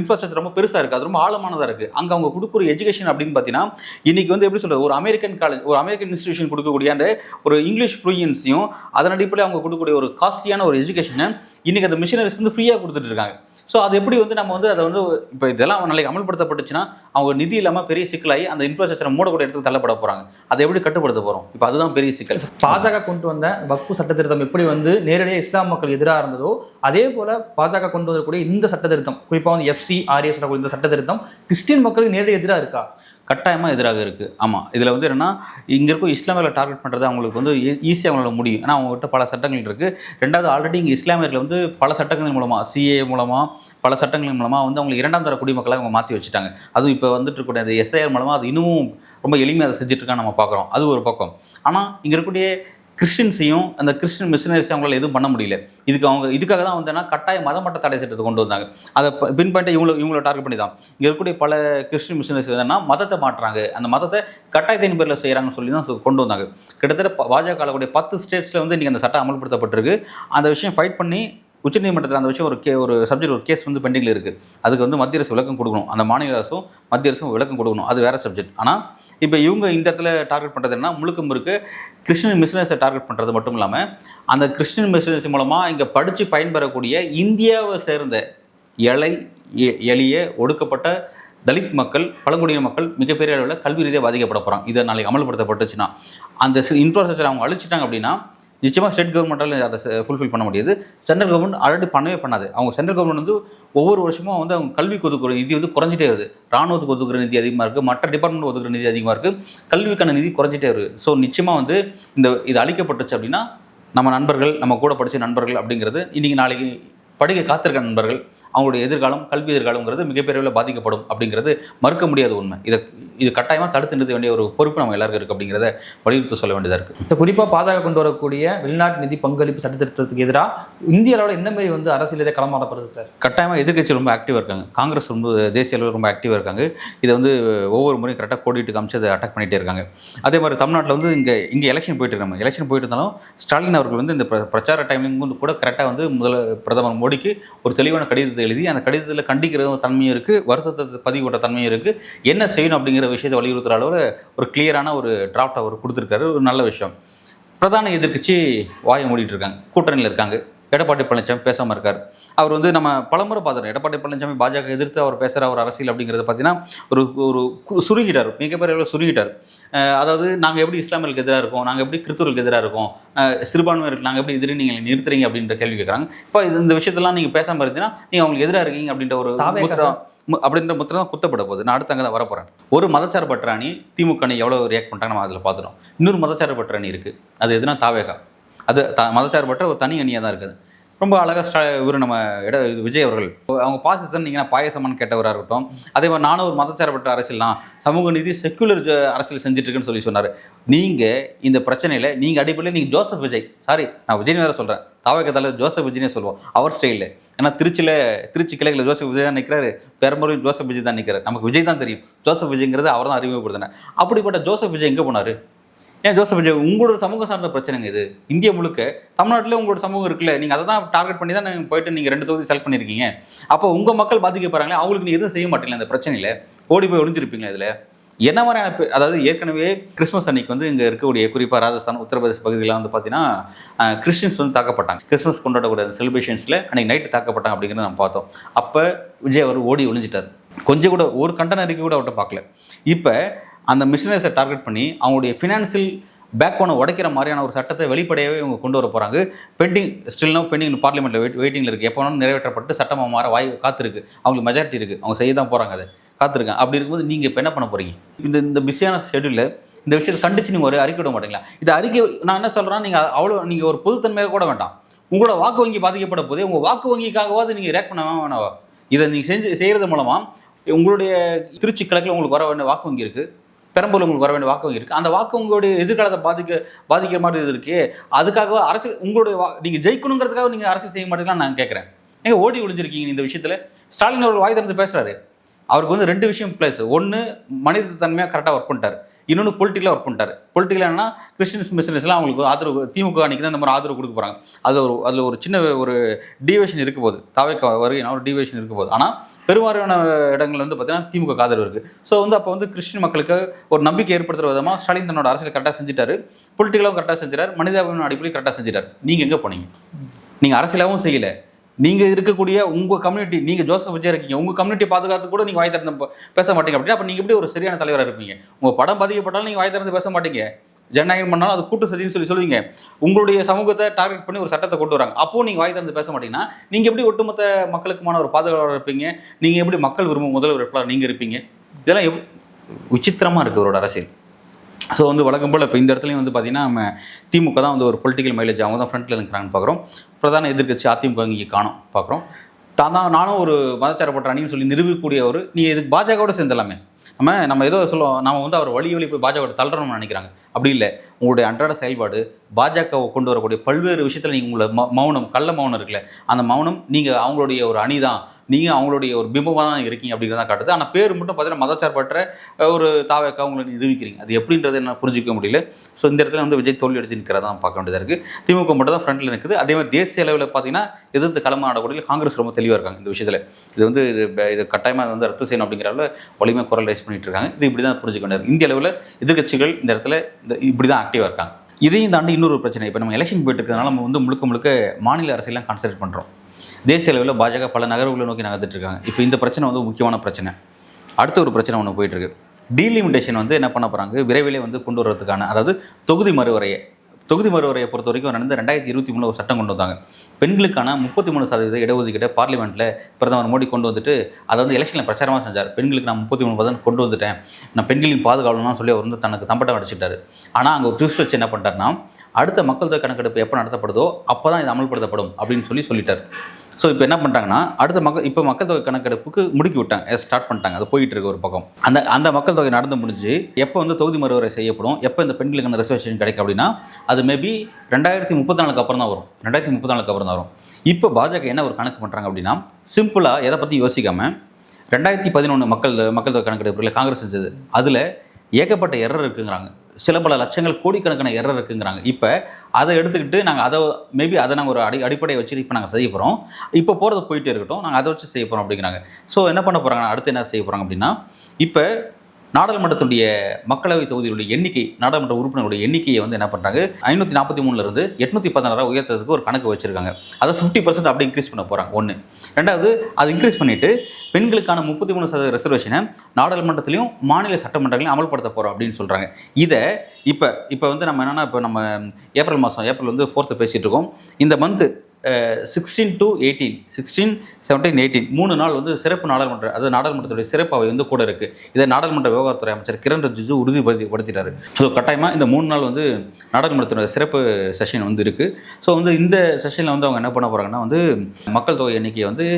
இன்ஃப்ராஸ்ட்ரக்சர் ரொம்ப பெருசாக இருக்குது, அது ரொம்ப ஆழமானதாக இருக்குது. அங்கே அவங்க கொடுக்குற எஜுகேஷன் அப்படின்னு பார்த்தீங்கன்னா இன்றைக்கி வந்து எப்படி சொல்கிறது, ஒரு அமெரிக்கன் காலேஜ் ஒரு அமெரிக்கன் இன்ஸ்டியூஷன் கொடுக்கக்கூடிய அந்த ஒரு இங்கிலீஷ் ஃப்ளூயன்ஸையும் அதன் அடிப்படையில் அவங்க கொடுக்கக்கூடிய ஒரு காஸ்ட்லியான ஒரு எஜுகேஷனை இன்றைக்கி அந்த மிஷனரிஸ் வந்து ஃப்ரீயாக கொடுத்துட்டு இருக்காங்க. ஸோ அது எப்படி வந்து நம்ம வந்து அதை வந்து இப்போ இதெல்லாம் நாளைக்கு அமல்படுத்தப்பட்டுச்சுன்னா அவங்க நிதி இல்லாமல் பெரிய சிக்கலாகி அந்த இன்ஃப்ராஸ்ட்ரக்சரை மூடக்கூடிய இடத்துக்கு தள்ளப்பட போகிறாங்க. அதை எப்படி கட்டுப்படுத்த போகிறோம்? இப்போ அதுதான் பெரிய சிக்கல். பாஜக கொண்டு வந்த வக்ஃபு சட்ட திருத்தம் எப்படி வந்து நேரடியாக இஸ்லாம் மக்கள் எதிராக இருந்ததோ அதே போல் பாஜக கொண்டு வரக்கூடிய இந்த சட்ட திருத்தம், குறிப்பாக வந்து FCRA சொல்லக்கூடிய இந்த சட்ட திருத்தம் கிறிஸ்டின் மக்களுக்கு நேரடியாக எதிராக இருக்கா? கட்டாயமாக எதிராக இருக்குது. ஆமாம், இதில் வந்து என்னென்னா இங்கே இருக்கும் இஸ்லாமியர்களை டார்கெட் பண்ணுறது அவங்களுக்கு வந்து ஈஸியாக அவங்களால முடியும். ஏன்னா அவங்ககிட்ட பல சட்டங்கள் இருக்குது. ரெண்டாவது ஆல்ரெடி இங்கே இஸ்லாமியர்கள் வந்து பல சட்டங்கள் மூலமாக CA மூலமாக பல சட்டங்கள் மூலமாக வந்து அவங்களுக்கு 2ஆம் தர குடிமக்களாக அவங்க மாற்றி வச்சுட்டாங்க. அதுவும் இப்போ வந்துட்டு இருக்கக்கூடிய அந்த SIR மூலமாக அது இன்னமும் ரொம்ப எளிமையாக அதை செஞ்சுட்ருக்கான்னு நம்ம பார்க்குறோம். அது ஒரு பக்கம். ஆனால் இங்கே இருக்கக்கூடிய கிறிஸ்டின்ஸையும் அந்த கிறிஸ்டின் மிஷனரிஸையும் அவங்களால எதுவும் பண்ண முடியல. இதுக்காக தான் வந்தேன்னா கட்டாய மதமட்ட தடை சட்டத்தை கொண்டு வந்தாங்க. அதை பின் பண்ணிட்டு இவங்கள டார்கெட் பண்ணி தான் இங்கே இருக்கக்கூடிய பல கிறிஸ்டின் மிஷனரிஸ் என்னன்னா மதத்தை மாற்றுறாங்க, அந்த மதத்தை கட்டாயத்தின் பேரில் செய்கிறாங்கன்னு சொல்லி தான் கொண்டு வந்தாங்க. கிட்டத்தட்ட பாஜக கூடிய 10 ஸ்டேட்ஸில் வந்து இன்றைக்கி அந்த சட்டம் அமல்படுத்தப்பட்டிருக்கு. அந்த விஷயம் ஃபைட் பண்ணி உச்சநீதிமன்றத்தில் அந்த விஷயம் ஒரு சப்ஜெக்ட் ஒரு கேஸ் வந்து பெண்டிங்கில் இருக்குது. அதுக்கு வந்து மத்திய அரசு விளக்கம் கொடுக்கணும், அந்த மாநில அரசும் மத்திய அரசும் விளக்கம் கொடுக்கணும். அது வேறு சப்ஜெக்ட். ஆனால் இப்போ இவங்க இந்த இடத்துல டார்கெட் பண்ணுறது என்ன, முழுக்க கிறிஸ்டின் மிஷனரிஸை டார்கெட் பண்ணுறது மட்டும் இல்லாமல் அந்த கிறிஸ்டின் மிஷனரிஸ் மூலமாக இங்கே படித்து பயன்பெறக்கூடிய இந்தியாவை சேர்ந்த எளிய ஒடுக்கப்பட்ட தலித் மக்கள், பழங்குடியின மக்கள் மிகப்பெரிய அளவில் கல்வி ரீதியாக பாதிக்கப்பட போகிறாங்க. இதை நாளைக்கு அமல்படுத்தப்பட்டுச்சுன்னா அந்த இன்ஃப்ராஸ்ட்ரக்சர் அவங்க அழிச்சிட்டாங்க அப்படின்னா நிச்சயமாக ஸ்டேட் கவர்மெண்ட்டால் அதை ஃபுல்ஃபில் பண்ண முடியாது. சென்ட்ரல் கவர்மெண்ட் ஆல்ரெடி பண்ணவே பண்ணாது. அவங்க சென்ட்ரல் கவர்மெண்ட் வந்து ஒவ்வொரு வருஷமும் வந்து அவங்க கல்விக்கு ஒதுக்குற நிதி வந்து குறைஞ்சிட்டே வருது. ராணுவத்துக்கு ஒதுக்குற நிதி அதிகமாக இருக்குது, மற்ற டிபார்ட்மெண்ட் ஒதுக்குற நிதி அதிகமாக இருக்குது, கல்விக்கான நிதி குறைஞ்சிட்டே வருது. ஸோ நிச்சயமாக வந்து இது அளிக்கப்பட்டுச்சு அப்படின்னா நம்ம நண்பர்கள், நம்ம கூட படித்த நண்பர்கள் அப்படிங்கிறது இன்றைக்கி நாளைக்கு படிக்க காத்திருக்க நண்பர்கள் அவங்களுடைய எதிர்காலம், கல்வி எதிர்காலங்கிறது மிகப்பெரிய அளவில் பாதிக்கப்படும் அப்படிங்கிறது மறுக்க முடியாத உண்மை. இது கட்டாயமாக தடுத்து நிறுத்த வேண்டிய ஒரு பொறுப்பு நம்ம எல்லாருக்கும் இருக்குது அப்படிங்கிறத வலியுறுத்த சொல்ல வேண்டியதாக இருக்குது. ஸோ குறிப்பாக பாஜக கொண்டு வரக்கூடிய வெளிநாட்டு நிதி பங்களிப்பு சட்டத்திருத்தத்துக்கு எதிராக இந்திய அளவில் என்ன மாதிரி வந்து அரசியல் இதை களமாடப்படுது சார்? கட்டாயமாக எதிர்க்கட்சி ரொம்ப ஆக்டிவாக இருக்காங்க. காங்கிரஸ் ரொம்ப தேசிய அளவில் ரொம்ப ஆக்டிவாக இருக்காங்க. இதை வந்து ஒவ்வொரு முறையும் கரெக்டாக கோடிட்டு காமிச்சு அதை அட்டாக் பண்ணிகிட்டே இருக்காங்க. அதே மாதிரி தமிழ்நாட்டில் வந்து இங்கே எலெக்ஷன் போயிட்டு இருக்காங்க. எலெக்ஷன் போயிட்டு இருந்தாலும் ஸ்டாலின் அவர்கள் வந்து இந்த பிரச்சார டைமிங் கூட கரெக்டாக வந்து பிரதமர் மோடிக்கு ஒரு தெளிவான கடிதத்தை எழுதி அந்த கடிதத்தில் கண்டிக்கிற தன்மையும் இருக்குது, வருத்தத்தை பதிவுபட்ட தன்மையும் இருக்குது. என்ன செய்யணும் அப்படிங்கிற விஷயத்தை வலியுறுத்துகிற அளவில் ஒரு கிளியரான ஒரு டிராஃப்ட் அவர் கொடுத்துருக்காரு. ஒரு நல்ல விஷயம். பிரதான எதிர்க்கட்சி வாயை மூடிட்டு இருக்காங்க, கூட்டணியில் இருக்காங்க. எடப்பாடி பழனிசாமி பேசாமல் இருக்கார். அவர் வந்து நம்ம பலமுறை பார்த்துறோம். எடப்பாடி பழனிசாமி பாஜக எதிர்த்து அவர் பேசுகிற ஒரு அரசியல் அப்படிங்கிறது பார்த்தீங்கன்னா ஒரு சுருங்கிட்டார், மிகப்பெரிய அளவில் சுருங்கிட்டார். அதாவது நாங்கள் எப்படி இஸ்லாமியர்களுக்கு எதிராக இருக்கோம், நாங்கள் எப்படி கிறிஸ்துவர்களுக்கு எதிராக இருக்கோம், சிறுபான்மையினருக்கு நாங்கள் எப்படி எதிரி நீங்கள் நிறுத்துறீங்க அப்படின்ற கேள்வி கேட்குறாங்க. இப்போ இந்த விஷயத்தெல்லாம் நீங்கள் பேசாமல் இருந்தீங்கன்னா நீங்கள் அவங்களுக்கு எதிராக இருக்கீங்க அப்படின்ற ஒரு முத்திரம் குத்தப்பட போகுது. நான் அடுத்து அங்கே தான் வரப்போகிறேன். ஒரு மதச்சார்பற்ற அணி திமுக அணி எவ்வளோ ரியாக்ட் பண்ணுறாங்க நம்ம அதில் பார்த்துட்டோம். இன்னொரு மதச்சார்பற்ற அணி இருக்குது, அது எதுனா தாவேகா. அது மதச்சார்பற்ற ஒரு தனி அணியாக தான் இருக்குது. ரொம்ப அழகாக இவர் நம்ம விஜய் அவர்கள் அவங்க பாசிசன் நீங்கள் பாயசமானு கேட்டவராக இருக்கட்டும். அதே மாதிரி நானும் ஒரு மதச்சார்பற்ற அரசியல் தான், சமூக நீதி செக்குலர் அரசியல் செஞ்சுட்ருக்குன்னு சொல்லி சொன்னார். நீங்கள் இந்த பிரச்சனையில் நீங்கள் அடிப்படையில் நீங்கள் ஜோசப் விஜய், நான் விஜய்னு வேறு சொல்கிறேன், தாவகத்தால் ஜோசப் விஜய்னே சொல்லுவோம் அவர் ஸ்டைலில். ஏன்னா திருச்சி கிளைகளில் ஜோசப் விஜய் தான் நிற்கிறாரு, பெரம்பலூர் ஜோசப் விஜய் தான் நிற்கிறார். நமக்கு விஜய் தான் தெரியும், ஜோசப் விஜய்ங்கிறது அவர் தான் அறிமுகப்படுத்தினேன். அப்படிப்பட்ட ஜோசப் விஜய் எங்கே போனார்? ஏன் ஜோசப் விஜய் உங்களோட சமூகம் சார்ந்த பிரச்சனைங்க இது. இந்திய முழுக்க தமிழ்நாட்டில் உங்களோட சமூகம் இருக்குல்ல, நீங்கள் அதை தான் டார்கெட் பண்ணி தான் நீங்கள் போயிட்டு நீங்கள் 2 தொகுதி செலக்ட் பண்ணியிருக்கீங்க. அப்போ உங்கள் மக்கள் பாதிக்கப்படுறாங்களே, அவங்களுக்கு நீங்கள் எதுவும் செய்ய மாட்டீங்களா? அந்த பிரச்சனையில் ஓடி போய் ஒழிஞ்சிருப்பீங்களா? இதில் என்ன மாதிரியான அதாவது ஏற்கனவே கிறிஸ்மஸ் அன்னைக்கு வந்து இங்கே இருக்கக்கூடிய குறிப்பாக ராஜஸ்தான், உத்தரப்பிரதேச பகுதியில் வந்து பார்த்தீங்கன்னா கிறிஸ்டின்ஸ் வந்து தாக்கப்பட்டாங்க. கிறிஸ்மஸ் கொண்டாடக்கூடிய செலிப்ரேஷன்ஸில் அன்றைக்கி நைட்டு தாக்கப்பட்டாங்க அப்படிங்கிறத நம்ம பார்த்தோம். அப்போ விஜய் அவர் ஓடி ஒழிஞ்சிட்டார். கொஞ்சம் கூட ஒரு கண்டன அறிக்கை கூட அவர்கிட்ட பார்க்கல. இப்போ அந்த மிஷனரிஸை டார்கெட் பண்ணி அவங்களுடைய ஃபினான்ஷியல் பேக் போனை உடைக்கிற மாதிரியான ஒரு சட்டத்தை வெளிப்படையாகவே இவங்க கொண்டு வர போகிறாங்க. பெண்டிங் பார்லிமெண்ட்டில் வெயிட்டிங்கில் இருக்குது. எப்போ வேணாலும் நிறைவேற்றப்பட்டு சட்டமாக மாற காத்திருக்கு. அவங்களுக்கு மெஜாரிட்டி இருக்குது, அவங்க செய்ய தான் போகிறாங்க, அதை காத்திருக்காங்க. அப்படி இருக்கும்போது நீங்கள் இப்போ என்ன பண்ண போகிறீங்க? இந்த பிஸியான ஷெடியூலில் இந்த விஷயத்தை கண்டிச்சு நீங்கள் ஒரு அறிக்கை விட மாட்டீங்களா? இது அறிக்கை நான் என்ன சொல்கிறேன்னா, நீங்கள் ஒரு பொதுத்தன்மையாக கூட வேண்டாம். உங்களோட வாக்கு வங்கி பாதிக்கப்பட போதே உங்கள் வாக்கு வங்கிக்காகவாது நீங்கள் ரியாக்ட் பண்ண வேணாவா? இதை நீங்கள் செய்கிறது மூலமாக உங்களுடைய திருச்சி கிழக்கில் உங்களுக்கு வர வேண்டிய வாக்கு வங்கி இருக்குது, பெரம்பூர் உங்களுக்கு வர வேண்டிய வாக்கு வங்கி இருக்குது. அந்த வாக்கு உங்களுடைய எதிர்காலத்தை பாதிக்கிற மாதிரி இது இருக்கே, அதுக்காக அரசியல் உங்களுடைய நீங்கள் ஜெயிக்கணுங்கிறதுக்காக நீங்கள் அரசியல் செய்ய மாட்டீங்களான்னு நான் கேட்குறேன். நீங்கள் ஓடி ஒழிஞ்சிருக்கீங்க இந்த விஷயத்தில். ஸ்டாலின் அவர் வாய் திறந்து பேசுகிறாரு. அவருக்கு வந்து 2 விஷயம் ப்ளஸ். ஒன்று, மனித தன்மையாக கரெக்டாக ஒர்க் பண்ணிட்டார். இன்னொன்று, பொலிட்டிக்கலாக ஒர்க் பண்ணிட்டார். பொலிட்டிக்கலாக என்னன்னா, கிறிஸ்டின்ஸ் மிஷனரிஸ்லாம் அவங்களுக்கு ஆதரவு, திமுக அன்றைக்கி தான் இந்த மாதிரி ஆதரவு கொடுக்க போகிறாங்க. அதில் ஒரு சின்ன ஒரு டிவியேஷன் இருக்க போகுது. தாவேக்கா வருகைனா ஒரு டிவியேஷன் இருக்க போகுது. ஆனால் பெரும்பாலான இடங்கள் வந்து பார்த்தீங்கன்னா திமுக ஆதரவு இருக்குது. ஸோ வந்து அப்போ வந்து கிறிஸ்டின் மக்களுக்கு ஒரு நம்பிக்கை ஏற்படுத்துகிற விதமாக ஸ்டாலின் தன்னோட அரசியல் கரெக்டாக செஞ்சுட்டார், பொலிட்டிக்கலாகவும் கரெக்டாக செஞ்சிட்டார், மனிதாபிமான அடிப்படையில் கரெக்டாக செஞ்சுட்டார். நீங்கள் எங்கே போனீங்க? நீங்கள் அரசியலாகவும் செய்யலை. நீங்கள் இருக்கக்கூடிய உங்கள் கம்யூனிட்டி, நீங்கள் ஜோசப் விஜய் இருக்கீங்க, உங்கள் கம்யூனிட்டி பாதுகாத்து கூட நீங்கள் வாய் திறந்து பேச மாட்டீங்க. அப்படின்னா அப்போ நீங்கள் எப்படி ஒரு சரியான தலைவராக இருப்பீங்க? உங்கள் படம் பாதிக்கப்பட்டாலும் நீங்கள் வாய் திறந்து பேச மாட்டீங்க. ஜனநாயகம் பண்ணாலும் அது கூட்டு சதின்னு சொல்லுவீங்க. உங்களுடைய சமூகத்தை டார்கெட் பண்ணி ஒரு சட்டத்தை கொண்டு வராங்க, அப்போது நீங்கள் வாய் திறந்து பேச மாட்டீங்கன்னா நீங்கள் எப்படி ஒட்டுமொத்த மக்களுக்குமான ஒரு பாதுகாவலராக இருப்பீங்க? நீங்கள் எப்படி மக்கள் விரும்பும் முதல் வேட்பாளர் நீங்கள் இருப்பீங்க? இதெல்லாம் விசித்திரமாக இருக்குது அவரோட அரசியல். ஸோ வந்து வழக்கம் போல் இப்போ இந்த இடத்துலையும் வந்து பார்த்திங்கன்னா நம்ம திமுக தான் வந்து ஒரு பொலிட்டிக்கல் மைலேஜ் அவங்க தான் ஃப்ரண்ட்டில் இருக்கிறாங்கன்னு பார்க்குறோம். பிரதான எதிர்க்கட்சி அதிமுக இங்கே காணும் பார்க்குறோம். நானும் ஒரு மதச்சார்பற்ற அணின்னு சொல்லி நிரூபிக்கக்கூடியவர். நீங்கள் இதுக்கு பாஜகவோட சேர்ந்தலாமே. நம்ம ஏதோ சொல்லுவோம், நம்ம வந்து அவர் வழி போய் பாஜகவோட தள்ளுறோம்னு நினைக்கிறாங்க. அப்படி இல்லை. உங்களுடைய அன்றாட செயல்பாடு பாஜகவை கொண்டு வரக்கூடிய பல்வேறு விஷயத்தில் நீங்கள் உங்களை மௌனம், கள்ள மௌனம் இருக்குல்ல, அந்த மௌனம் நீங்கள் அவங்களுடைய ஒரு அணி தான், நீங்கள் அவங்களுடைய ஒரு பிம்பமாக தான் இருக்கீங்க அப்படிங்கிறதான் காட்டுது. ஆனால் பேர் மட்டும் பார்த்தீங்கன்னா மதச்சார்பற்ற ஒரு தாவேக்கா உங்களை நிரூபிக்கிறீங்க. அது எப்படின்றது என்ன புரிஞ்சிக்க முடியல. ஸோ இந்த இடத்துல வந்து விஜய் தோல்வி அடிச்சு நிற்கிறதான் பார்க்க வேண்டியதாக இருக்குது. திமுக மட்டும் தான் ஃப்ரண்ட்டில் நிற்குது. அதே மாதிரி தேசிய அளவில் பார்த்தீங்கன்னா எதிர்த்து களம் ஆடக்கூடிய காங்கிரஸ் ரொம்ப தெளிவாக இருக்காங்க இந்த விஷயத்தில். இது வந்து இது கட்டாயமாக வந்து ரத்து செய்யணும் அப்படிங்கிற அளவில் வலிமை குரல் ரைஸ் பண்ணிட்டு இருக்காங்க. இது இப்படி தான் புரிஞ்சுக்க வேண்டியது. இந்திய அளவில் எதிர்க்கட்சிகள் இந்த இடத்துல இப்படி தான் ஆக்டிவாக இருக்காங்க. இதையும் தாண்டி இன்னொரு பிரச்சனை, இப்போ நம்ம எலெக்ஷன் போயிட்டு இருக்கிறதுனால நம்ம வந்து முழுக்க மாநில அரசியலாம் கான்சன்ட்ரேட் பண்ணுறோம். தேசிய அளவில் பாஜக பல நகர்வுகளை நோக்கி நகர்ந்துட்டு இருக்காங்க. இப்போ இந்த பிரச்சனை வந்து முக்கியமான பிரச்சனை. அடுத்த ஒரு பிரச்சனை ஒன்று போயிட்டுருக்கு. டீலிமிட்டேஷன் வந்து என்ன பண்ண போகிறாங்க, விரைவிலே வந்து கொண்டு வரதுக்கான, அதாவது தொகுதி மறுவரையை பொறுத்த வரைக்கும் நடந்த 2023 ஒரு சட்டம் கொண்டு வந்தாங்க. பெண்களுக்கான 33% இடஒதுக்கீட்டை பார்லிமெண்ட்டில் பிரதமர் மோடி கொண்டு வந்துட்டு அதை வந்து எலெக்ஷனில் பிரச்சாரமாக செஞ்சார். பெண்களுக்கு நான் 33% கொண்டு வந்துட்டேன், நான் பெண்களின் பாதுகாவலன்னு சொல்லி அவர் வந்து தனக்கு தம்பட்டம் அடிச்சுட்டார். ஆனால் அங்கே ஒரு ட்விஸ்ட் வச்சு என்ன பண்ணிட்டார்னா, அடுத்த மக்கள் தொகை கணக்கெடுப்பு எப்போ நடத்தப்படுதோ அப்போ தான் இது அமல்படுத்தப்படும் அப்படின்னு சொல்லிட்டார். ஸோ இப்போ என்ன பண்ணுறாங்கன்னா, இப்போ மக்கள் தொகை கணக்கெடுப்புக்கு முடுக்கி விட்டாங்க, ஸ்டார்ட் பண்ணிட்டாங்க. அது போயிட்டு இருக்க ஒரு பக்கம். அந்த மக்கள் தொகை நடந்து முடிஞ்சு எப்போ வந்து தொகுதி மறுவரை செய்யப்படும், எப்போ இந்த பெண்களுக்கான ரிசர்வேஷன் கிடைக்கும் அப்படின்னா அது மேபி 2034 அப்புறம் தான் வரும். 2034 அப்புறம் தான் வரும். இப்போ பாஜக என்ன ஒரு கணக்கு பண்ணுறாங்க அப்படின்னா, சிம்பிளாக எதை பற்றி யோசிக்காமல் 2011 மக்கள் தொகை கணக்கெடுப்புகளில் காங்கிரஸ் செஞ்சது, அதில் ஏகப்பட்ட எரர் இருக்குங்கிறாங்க. சில பல லட்சங்கள் கோடிக்கணக்கான எரர் இருக்குங்கிறாங்க. இப்போ அதை எடுத்துக்கிட்டு நாங்கள் நாங்கள் ஒரு அடிப்படையை வச்சு இப்போ நாங்கள் செய்ய போகிறோம், இப்போ போகிறது போயிட்டே இருக்கட்டும், நாங்கள் அதை வச்சு செய்ய போகிறோம் அப்படிங்கிறாங்க. ஸோ என்ன பண்ண போகிறாங்க, அடுத்து என்ன செய்ய போகிறாங்க அப்படின்னா, இப்போ நாடாளுமன்றத்துடைய மக்களவை தொகுதியுடைய எண்ணிக்கை, நாடாளுமன்ற உறுப்பினருடைய எண்ணிக்கையை வந்து என்ன பண்ணுறாங்க, 543 816 உயர்த்ததுக்கு ஒரு கணக்கு வச்சுருக்காங்க. அதை 50% அப்படி இன்க்ரீஸ் பண்ண போகிறாங்க. ஒன்று. ரெண்டாவது, அதை இன்க்ரீஸ் பண்ணிவிட்டு பெண்களுக்கான 33% ரிசர்வேஷனை நாடாளுமன்றத்திலையும் மாநில சட்டமன்றங்களையும் அமல்படுத்த போகிறோம் அப்படின்னு சொல்கிறாங்க. இதை இப்போ வந்து நம்ம என்னென்னா, இப்போ நம்ம ஏப்ரல் வந்து 4th பேசிகிட்டு இருக்கோம். இந்த மந்த்து 16 to 18, 16, 17, 18 3 நாள் வந்து சிறப்பு நாடாளுமன்றத்துடைய சிறப்பு அவை வந்து கூட இருக்குது. இதை நாடாளுமன்ற விவகாரத்துறை அமைச்சர் கிரண் ரிஜிஜு உறுதிப்படுத்திட்டார். ஸோ கட்டாயமாக இந்த 3 நாள் வந்து நாடாளுமன்றத்துடைய சிறப்பு செஷன் வந்து இருக்குது. ஸோ வந்து இந்த செஷனில் வந்து அவங்க என்ன பண்ண போகிறாங்கன்னா, வந்து மக்கள் தொகை எண்ணிக்கையை வந்து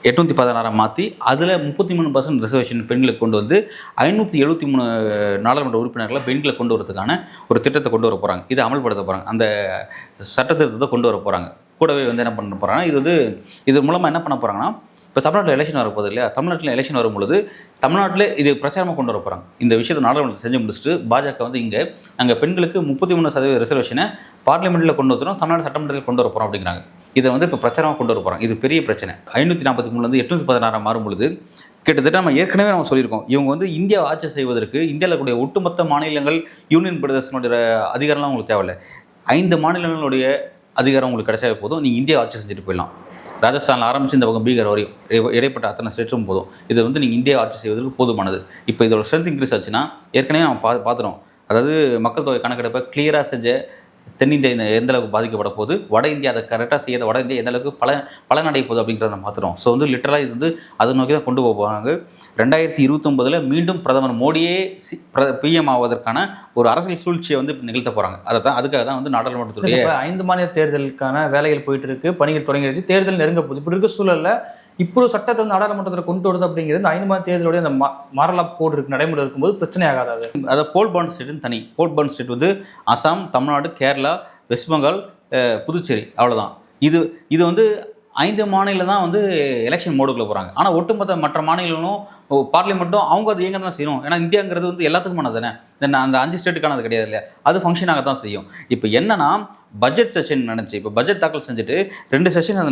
816 மாற்றி அதில் 33% ரிசர்வேஷன் பெண்களுக்கு கொண்டு வந்து 573 நாடாளுமன்ற உறுப்பினர்களை பெண்களை கொண்டு வரதுக்கான ஒரு திட்டத்தை கொண்டு வர போகிறாங்க. இதை அமல்படுத்த போகிறாங்க. அந்த சட்டத்திட்டத்தை கொண்டு வர போகிறாங்க. கூடவே வந்து என்ன பண்ண போகிறாங்கன்னா, இது மூலமாக என்ன பண்ண போகிறாங்கன்னா, இப்போ தமிழ்நாட்டில் எலெக்ஷன் வரப்போகுது இல்லையா, தமிழ்நாட்டில் எலெக்ஷன் வரும்பொழுது தமிழ்நாட்டில் இது பிரச்சாரமாக கொண்டு வர போகிறாங்க. இந்த விஷயத்தை நாடாளுமன்றத்தை செஞ்சு முடிச்சுட்டு பாஜக வந்து இங்கே நாங்கள் பெண்களுக்கு 33% ரிசர்வேஷனை பார்லிமெண்ட்டில் கொண்டு வந்துடும், தமிழ்நாடு சட்டமன்றத்தில் கொண்டு வர போகிறோம் அப்படிங்கிறாங்க. இதை வந்து இப்போ பிரச்சாரமாக கொண்டு வர போகிறாங்க. இது பெரிய பிரச்சனை. 543 816 மாறும்பொழுது கிட்டத்தட்ட நம்ம ஏற்கனவே சொல்லியிருக்கோம், இவங்க வந்து இந்தியா ஆட்சி செய்வதற்கு இந்தியாவில் இருக்கக்கூடிய ஒட்டுமொத்த மாநிலங்கள் யூனியன் பிரதேசனுடைய அதிகாரம்லாம் உங்களுக்கு தேவையில்லை. 5 மாநிலங்களுடைய அதிகாரம் உங்களுக்கு கிடைச்சாவே போதும், நீங்கள் இந்தியா ஆட்சி செஞ்சுட்டு போயிடலாம். ராஜஸ்தானில் ஆரம்பித்து இந்த பக்கம் பீகார் வரையும் இடைப்பட்ட அத்தனை ஸ்டேட்ஸும் போதும். இது வந்து நீங்கள் இந்தியா ஆட்சி செய்வதற்கு போதுமானது. இப்போ இதோட ஸ்ட்ரென்த் இன்க்ரீஸ் ஆச்சுன்னா, ஏற்கனவே நம்ம பார்த்துட்டோம், அதாவது மக்கள் தொகை கணக்கெடுப்பை கிளியராக செஞ்ச தென்னிந்தியா எந்த அளவுக்கு பாதிக்கப்பட போகுது, வட இந்தியா அதை கரெக்டாக செய்யாத வட இந்தியா எந்த அளவுக்கு பலனடைய போகுது அப்படிங்கிறத நம்ம பார்த்துறோம். ஸோ வந்து லிட்டரலாக இது வந்து அதை நோக்கி தான் கொண்டு போவாங்க. 2029 மீண்டும் பிரதமர் மோடியே பிஎம் ஆவதற்கான ஒரு அரசியல் சூழ்ச்சியை வந்து நிகழ்த்த போகிறாங்க. அதுக்காக தான் வந்து நாடாளுமன்றத்துடைய 5 மாநில தேர்தலுக்கான வேலைகள் போயிட்டு இருக்கு, பணிகள் தொடங்கிடுச்சு, தேர்தல் நெருங்க போகுது. இப்படி இருக்க சூழல்ல இப்போ சட்டத்தை வந்து நாடாளுமன்றத்தில் கொண்டு வருது அப்படிங்கிறது இந்த 5 மாநில தேர்தலுடைய அந்த மாரல் ஆஃப் கோட் இருக்கு நடைமுறை இருக்கும்போது பிரச்சனை ஆகாது. அதை போல் பவுண்ட் ஸ்டேட்னு தனி போல் பவுண்ட் ஸ்டேட் வந்து அசாம், தமிழ்நாடு, கேரளா, வெஸ்ட் பெங்கால், புதுச்சேரி, அவ்வளோதான். இது வந்து 5 மாநிலம் தான் வந்து எலெக்ஷன் மோடுக்குள்ளே போகிறாங்க. ஆனால் ஒட்டுமொத்த மற்ற மாநிலங்களும் பார்லிமெண்ட்டும் அவங்க அது இயங்க தான் செய்யணும். ஏன்னா இந்தியாங்கிறது வந்து எல்லாத்துக்குமானது தானே, அந்த 5 ஸ்டேட்டுக்கானது கிடையாது இல்லையா, அது ஃபங்க்ஷனாக தான் செய்யும். இப்போ என்னன்னா பட்ஜெட் செஷன் நடந்துச்சு, இப்போ பட்ஜெட் தாக்கல் செஞ்சுட்டு 2 செஷன் அதை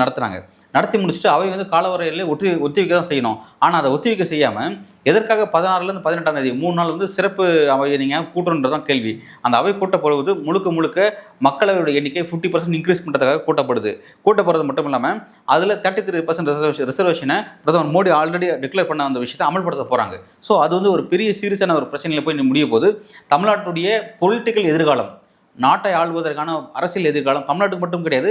நடத்தி முடிச்சுட்டு அவை வந்து காலவரையில் ஒத்திவைக்க தான் செய்யணும். ஆனால் அதை ஒத்திவைக்க செய்யாமல் எதற்காக 16 18 தேதி 3 நாள் வந்து சிறப்பு அவையை நீங்கள் கூட்டணுன்றதான் கேள்வி. அந்த அவை கூட்டப்படுவது முழுக்க மக்களவையோட எண்ணிக்கை 50% இன்க்ரீஸ் பண்ணுறதுக்காக கூட்டப்படுறது மட்டும் இல்லாமல் அதில் 33% ரிசர்வேஷனை பிரதமர் மோடி ஆல்ரெடி டிக்ளேர் பண்ண அந்த விஷயத்தை அமல்படுத்த போகிறாங்க. ஸோ அது வந்து ஒரு பெரிய சீரியஸான ஒரு பிரச்சனையில் போய் முடிய போது. தமிழ்நாட்டுடைய பொலிட்டிக்கல் எதிர்காலம், நாட்டை ஆள்வதற்கான அரசியல் எதிர்காலம் தமிழ்நாட்டுக்கு மட்டும் கிடையாது,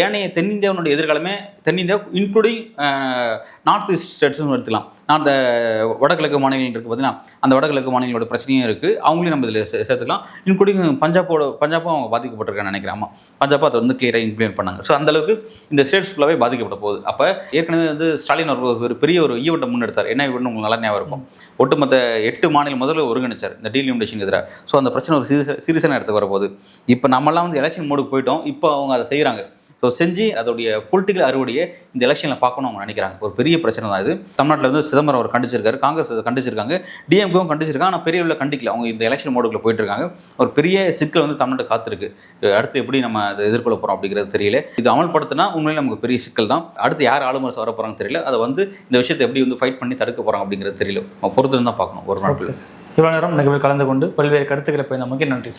ஏனைய தென்னிந்தியாவுடைய எதிர்காலமே, தென்னிந்தியா இன்க்ளூடிங் நார்த் ஈஸ்ட் ஸ்டேட்ஸும் எடுத்துக்கலாம். அந்த வடகிழக்கு மாநிலங்கள் இருக்குது பார்த்தீங்கன்னா, அந்த வடகிழக்கு மாநிலங்களோட பிரச்சனையும் இருக்குது, அவங்களையும் நம்ம இதில் சேர்த்துக்கலாம். இன்க்ளூடிங் பஞ்சாப்பும் அவங்க பாதிக்கப்பட்டிருக்கான்னு நினைக்கிறேன். ஆமாம், பஞ்சாப் அதை வந்து கிளியராக இம்ப்ளிமெண்ட் பண்ணாங்க. ஸோ அந்தளவுக்கு இந்த ஸ்டேட்ஸ் ஃபுல்லாகவே பாதிக்கப்பட போகுது. அப்போ ஏற்கனவே வந்து ஸ்டாலின் ஒரு பெரிய ஒரு ஈவெண்ட்டை முன்னெடுத்தார். என்ன ஈவெண்ட் உங்களுக்கு நல்லா ஞாபகம் இருக்கும், ஒட்டுமொத்த 8 மாநிலம் முதல்ல ஒருங்கிணைச்சார் இந்த டீலிமிடேஷன் எதிராக. ஸோ அந்த பிரச்சனை ஒரு சீரியஸான இடத்துக்கு வரப்போகுது. இப்போ நம்மலாம் வந்து எலெக்ஷன் மோடுக்கு போயிட்டோம், இப்போ அவங்க அதை செய்கிறாங்க. ஸோ செஞ்சு அதோடைய பொலிட்டிக்கல் அறுவடையை இந்த எலெக்ஷனில் பார்க்கணும் அவங்க நினைக்கிறாங்க. ஒரு பெரிய பிரச்சனை தான் இது. தமிழ்நாட்டில் வந்து சிதம்பரம் அவர் கண்டிச்சிருக்காரு, காங்கிரஸ் அதை கண்டிச்சிருக்காங்க, டிஎம்கேவும் கண்டிச்சிருக்காங்க. ஆனால் பெரிய அளவில் கண்டிக்கல. அவங்க இந்த எலெக்ஷன் மோடுக்குள்ள போயிட்டு இருக்காங்க. ஒரு பெரிய சிக்கல் வந்து தமிழ்நாட்டு காத்திருக்கு. அடுத்து எப்படி நம்ம அதை எதிர்கொள்ள போகிறோம் அப்படிங்கிறது தெரியல. இது அமல்படுத்தினா உண்மையிலே நமக்கு பெரிய சிக்கல் தான். அடுத்து யார் ஆளுமரசு வர போகிறாங்க தெரியல. அதை வந்து இந்த விஷயத்தை எப்படி வந்து ஃபைட் பண்ணி தடுக்க போகிறாங்க அப்படிங்கிறது தெரியல. பொறுத்து தான் பார்க்கணும் ஒரு நாட்கள். இவ்வளோ நேரம் நிகழ்வில் கலந்து கொண்டு பல்வேறு கருத்துக்களை போய் நமக்கு நன்றி.